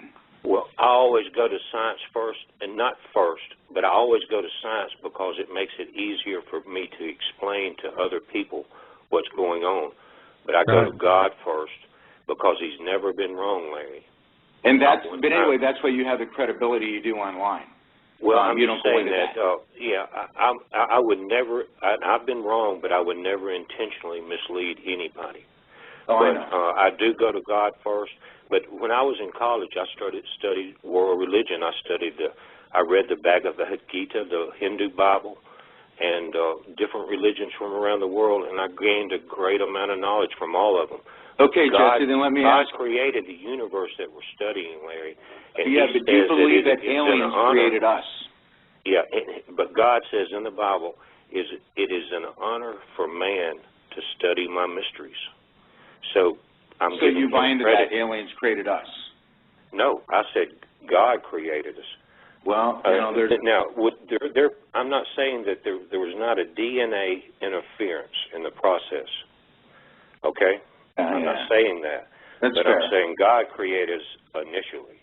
Well, I always go to science first, and not first, but I always go to science because it makes it easier for me to explain to other people what's going on. But I go to God first because He's never been wrong, Larry. And but anyway, that's why you have the credibility you do online. Well, I'm just saying that, I would never, I've been wrong, but I would never intentionally mislead anybody. Oh, but I know. I do go to God first. But when I was in college, I studied world religion. I read the Bhagavad Gita, the Hindu Bible, and different religions from around the world, and I gained a great amount of knowledge from all of them. Okay, Jesse, then let me ask. God created the universe that we're studying, Larry. And yeah, but do you believe that aliens created us? Yeah, but God says in the Bible, it is an honor for man to study my mysteries. So I'm So giving you buy into credit. that aliens created us? No, I said God created us. Well, you know, there's... Now, I'm not saying that there was not a DNA interference in the process, okay? I'm not saying that. That's but fair. I'm saying God created us initially.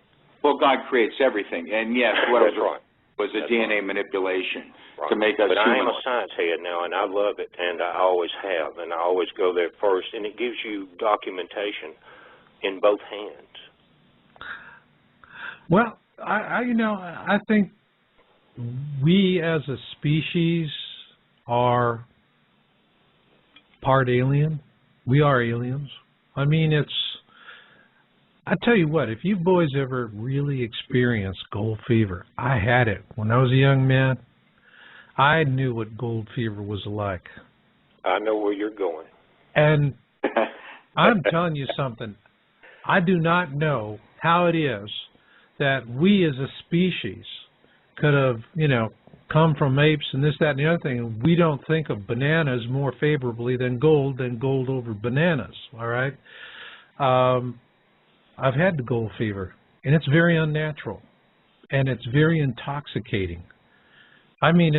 Well, God creates everything, and yes, what was a DNA manipulation to make us But human. I am a science head now, and I love it, and I always have, and I always go there first, and it gives you documentation in both hands. Well, I think we as a species are part alien. We are aliens. I mean, I tell you what, if you boys ever really experienced gold fever, I had it. When I was a young man, I knew what gold fever was like. I know where you're going. And I'm telling you something. I do not know how it is that we as a species could have, come from apes and this, that, and the other thing. And we don't think of bananas more favorably than gold over bananas, all right? I've had the gold fever, and it's very unnatural, and it's very intoxicating. I mean,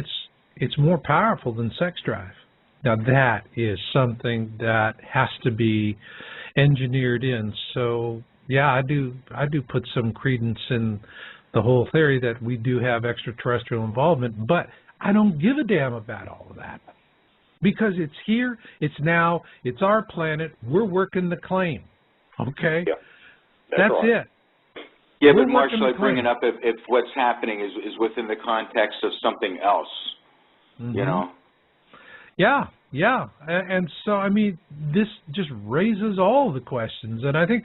it's more powerful than sex drive. Now, that is something that has to be engineered in. So, yeah, I do put some credence in the whole theory that we do have extraterrestrial involvement, but I don't give a damn about all of that because it's here, it's now, it's our planet, we're working the claim, okay? Yeah, that's right. it. Yeah, but Marshall, I bring it up if what's happening is within the context of something else, Yeah, and so, I mean, this just raises all the questions, and I think,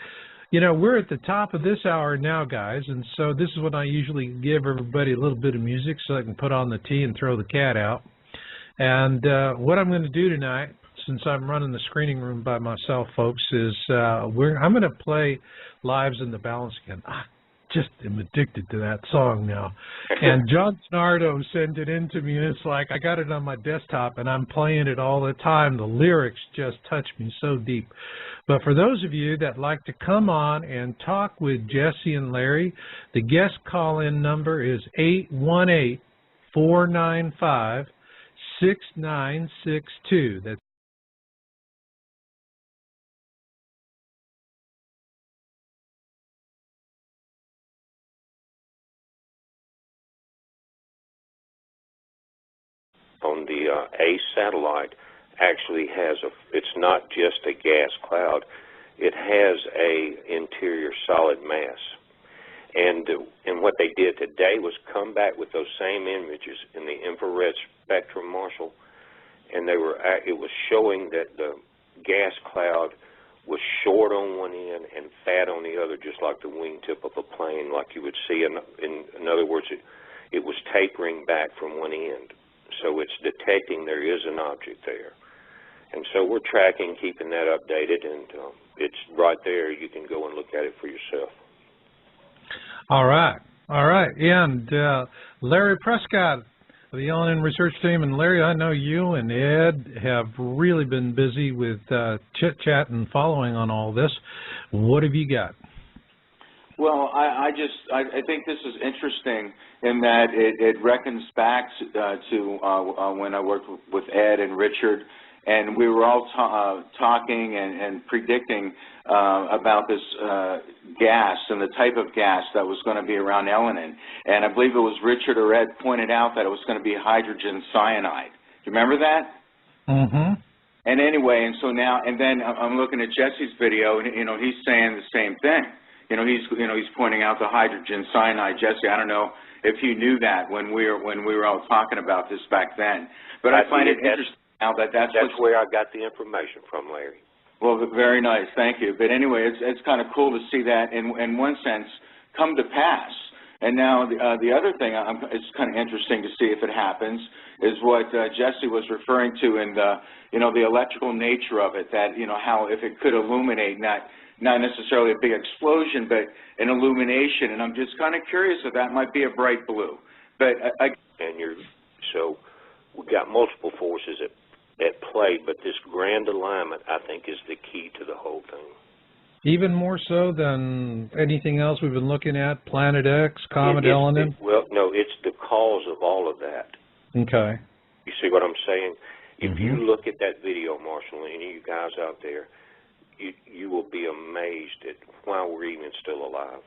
we're at the top of this hour now, guys, and so this is when I usually give everybody a little bit of music so I can put on the tea and throw the cat out. And what I'm going to do tonight, since I'm running the screening room by myself, folks, is I'm going to play Lives in the Balance again. I just am addicted to that song now. And John Snardo sent it in to me, and it's like I got it on my desktop, and I'm playing it all the time. The lyrics just touch me so deep. But for those of you that like to come on and talk with Jesse and Larry, the guest call-in number is 818-495-6962. That's on the A satellite actually it's not just a gas cloud, it has a interior solid mass. And what they did today was come back with those same images in the infrared spectrum, Marshall, and it was showing that the gas cloud was short on one end and fat on the other, just like the wingtip of a plane, like you would see. In other words, it was tapering back from one end. So it's detecting there is an object there. And so we're tracking, keeping that updated, and it's right there. You can go and look at it for yourself. All right. And Larry Prescott of the LNN research team. And Larry, I know you and Ed have really been busy with chit-chat and following on all this. What have you got? Well, I think this is interesting in that it reckons back to when I worked with Ed and Richard, and we were all talking and predicting about this gas and the type of gas that was going to be around LNN. And I believe it was Richard or Ed pointed out that it was going to be hydrogen cyanide. Do you remember that? Mm-hmm. And anyway, and so now, and then I'm looking at Jesse's video, and he's saying the same thing. He's pointing out the hydrogen cyanide. Jesse, I don't know if you knew that when we were all talking about this back then, but I find it interesting now that's where I got the information from, Larry. Well, very nice, thank you. But anyway, it's kind of cool to see that in one sense come to pass, And now the other thing it's kind of interesting to see if it happens is what Jesse was referring to in the, the electrical nature of it, that, how if it could illuminate, not necessarily a big explosion, but an illumination. And I'm just kind of curious if that might be a bright blue. But so we've got multiple forces at play, but this grand alignment, I think, is the key to the whole thing. Even more so than anything else we've been looking at, Planet X, Comet Elenin? Well, no, it's the cause of all of that. Okay. You see what I'm saying? If you look at that video, Marshall, and any of you guys out there, you will be amazed at why we're even still alive.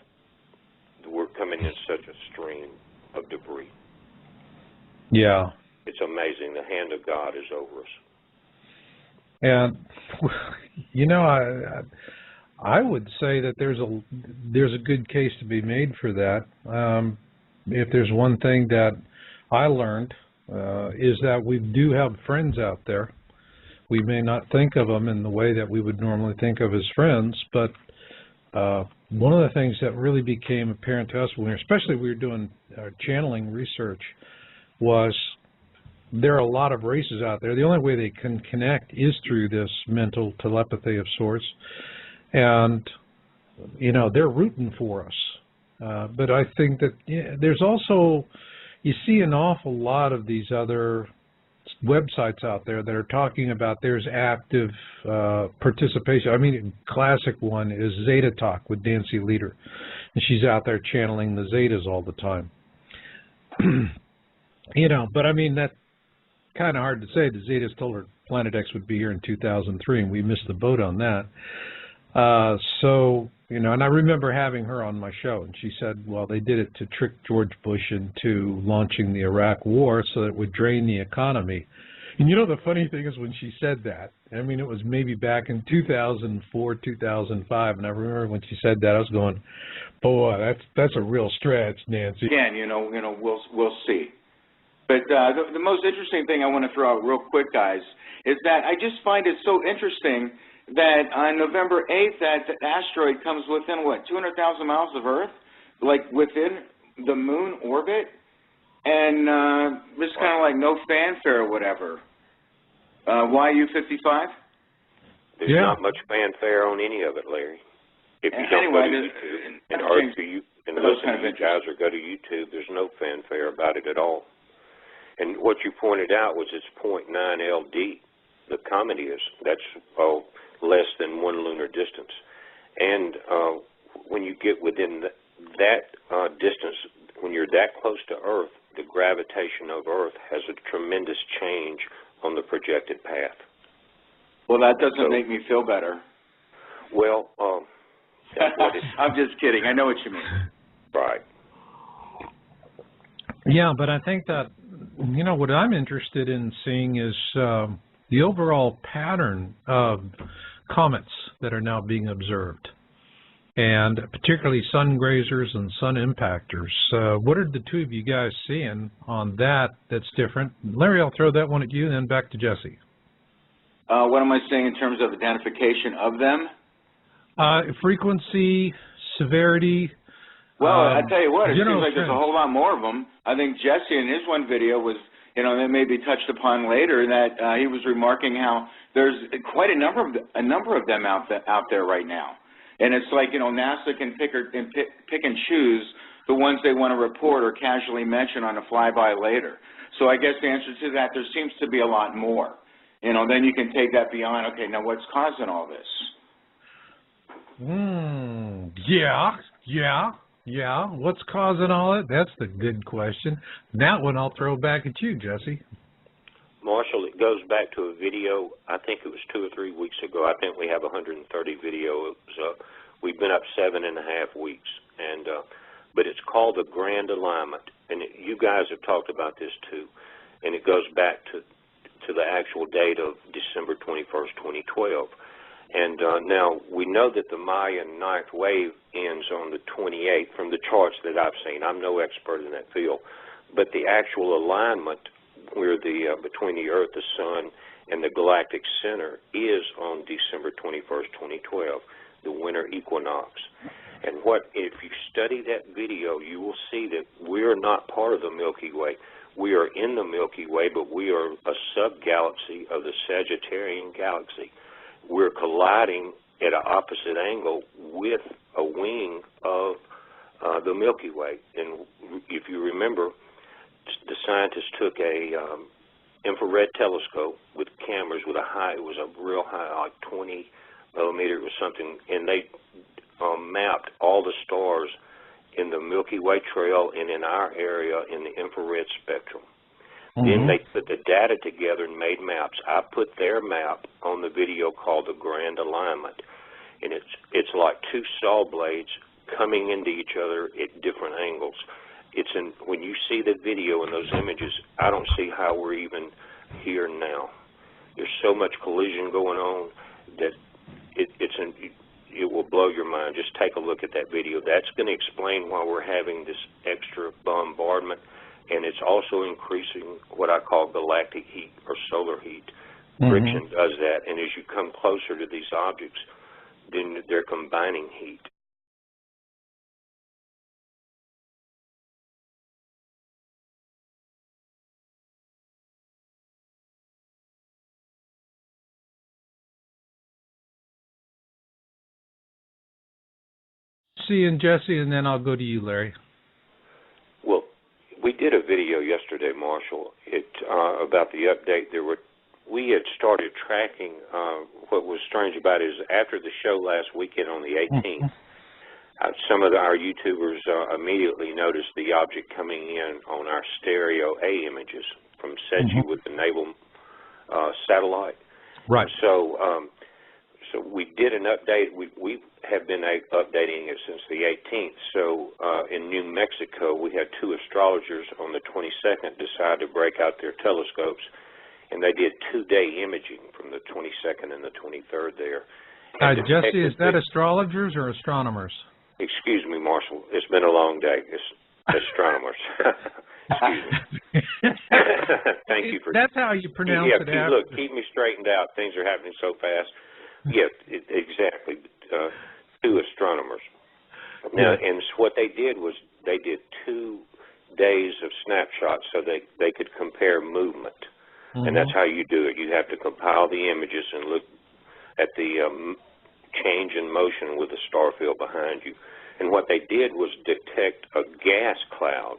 We're coming in such a stream of debris. Yeah. It's amazing. The hand of God is over us. And, I would say that there's a good case to be made for that. If there's one thing that I learned is that we do have friends out there. We may not think of them in the way that we would normally think of as friends, but one of the things that really became apparent to us, especially we were doing channeling research, was there are a lot of races out there. The only way they can connect is through this mental telepathy of sorts. And, they're rooting for us. But I think that there's also, you see an awful lot of these other websites out there that are talking about there's active participation. I mean, a classic one is Zeta Talk with Nancy Leader. And she's out there channeling the Zetas all the time. But I mean, that's kind of hard to say. The Zetas told her Planet X would be here in 2003, and we missed the boat on that. And I remember having her on my show, and she said, well, they did it to trick George Bush into launching the Iraq War so that it would drain the economy. And the funny thing is when she said that, I mean, it was maybe back in 2004, 2005, and I remember when she said that, I was going, boy, that's a real stretch, Nancy. Again, we'll see. But the most interesting thing I want to throw out real quick, guys, is that I just find it so interesting that on November 8th, that asteroid comes within, 200,000 miles of Earth? Like within the moon orbit? And just kind of like no fanfare or whatever. YU-55? There's not much fanfare on any of it, Larry. If you don't go to YouTube, and those kind of guys are go to YouTube, there's no fanfare about it at all. And what you pointed out was it's 0.9 LD, the comet is. That's less than 1 lunar distance. And when you get within that distance, when you're that close to Earth, the gravitation of Earth has a tremendous change on the projected path. Well, that doesn't make me feel better. Well, I'm just kidding. I know what you mean. Right. Yeah, but I think that, what I'm interested in seeing is the overall pattern of comets that are now being observed, and particularly sun grazers and sun impactors. What are the two of you guys seeing on that that's different? Larry, I'll throw that one at you, and then back to Jesse. What am I saying in terms of identification of them? Frequency, severity. Well, I tell you what, it seems like there's a whole lot more of them. I think Jesse in his one video was, that may be touched upon later, that he was remarking how there's quite a number of them out there right now. And it's like, NASA can pick and choose the ones they want to report or casually mention on a flyby later. So I guess the answer to that, there seems to be a lot more. Then you can take that beyond, okay, now what's causing all this? Yeah. What's causing all it? That's the good question. That one I'll throw back at you, Jesse. Marshall, it goes back to a video, I think it was 2 or 3 weeks ago. I think we have 130 videos up. We've been up 7.5 weeks. But it's called the Grand Alignment. And you guys have talked about this too. And it goes back to the actual date of December 21st, 2012. And now we know that the Mayan ninth wave ends on the 28th from the charts that I've seen. I'm no expert in that field. But the actual alignment where between the Earth, the Sun, and the galactic center is on December 21st, 2012, the winter equinox. And if you study that video, you will see that we are not part of the Milky Way. We are in the Milky Way, but we are a sub-galaxy of the Sagittarian galaxy. We're colliding at an opposite angle with a wing of the Milky Way. And if you remember, the scientists took a infrared telescope with cameras with it was a real high, like 20 millimeter or something, and they mapped all the stars in the Milky Way trail and in our area in the infrared spectrum. Then they put the data together and made maps. I put their map on the video called the Grand Alignment, and it's like two saw blades coming into each other at different angles. When you see the video and those images, I don't see how we're even here now. There's so much collision going on that it will blow your mind. Just take a look at that video. That's going to explain why we're having this extra bombardment, and it's also increasing what I call galactic heat or solar heat. Friction does that, and as you come closer to these objects, then they're combining heat. See and Jesse, and then I'll go to you, Larry. Well, we did a video yesterday, Marshall, about the update. We had started tracking. What was strange about it is after the show last weekend on the 18th, some of our YouTubers immediately noticed the object coming in on our stereo A images from SETI with the naval satellite. Right. So we did an update. We have been updating it since the 18th. So in New Mexico, we had two astrologers on the 22nd decide to break out their telescopes, and they did 2-day imaging from the 22nd and the 23rd there. Jesse, is that astrologers or astronomers? Excuse me, Marshall. It's been a long day. It's astronomers. Excuse me. Thank you for... That's how you pronounce it. Look, keep me straightened out. Things are happening so fast. Yeah, exactly. Two astronomers. Now, and what they did was they did 2 days of snapshots so they could compare movement. And that's how you do it. You have to compile the images and look at the change in motion with the star field behind you. And what they did was detect a gas cloud.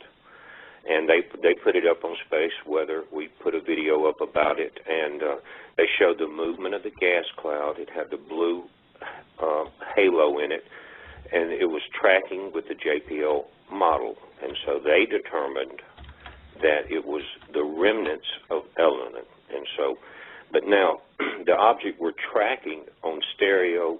And they put it up on Space Weather. We put a video up about it, and they showed the movement of the gas cloud. It had the blue halo in it, and it was tracking with the JPL model. And so they determined that it was the remnants of Elenin. And so, but now the object we're tracking on stereo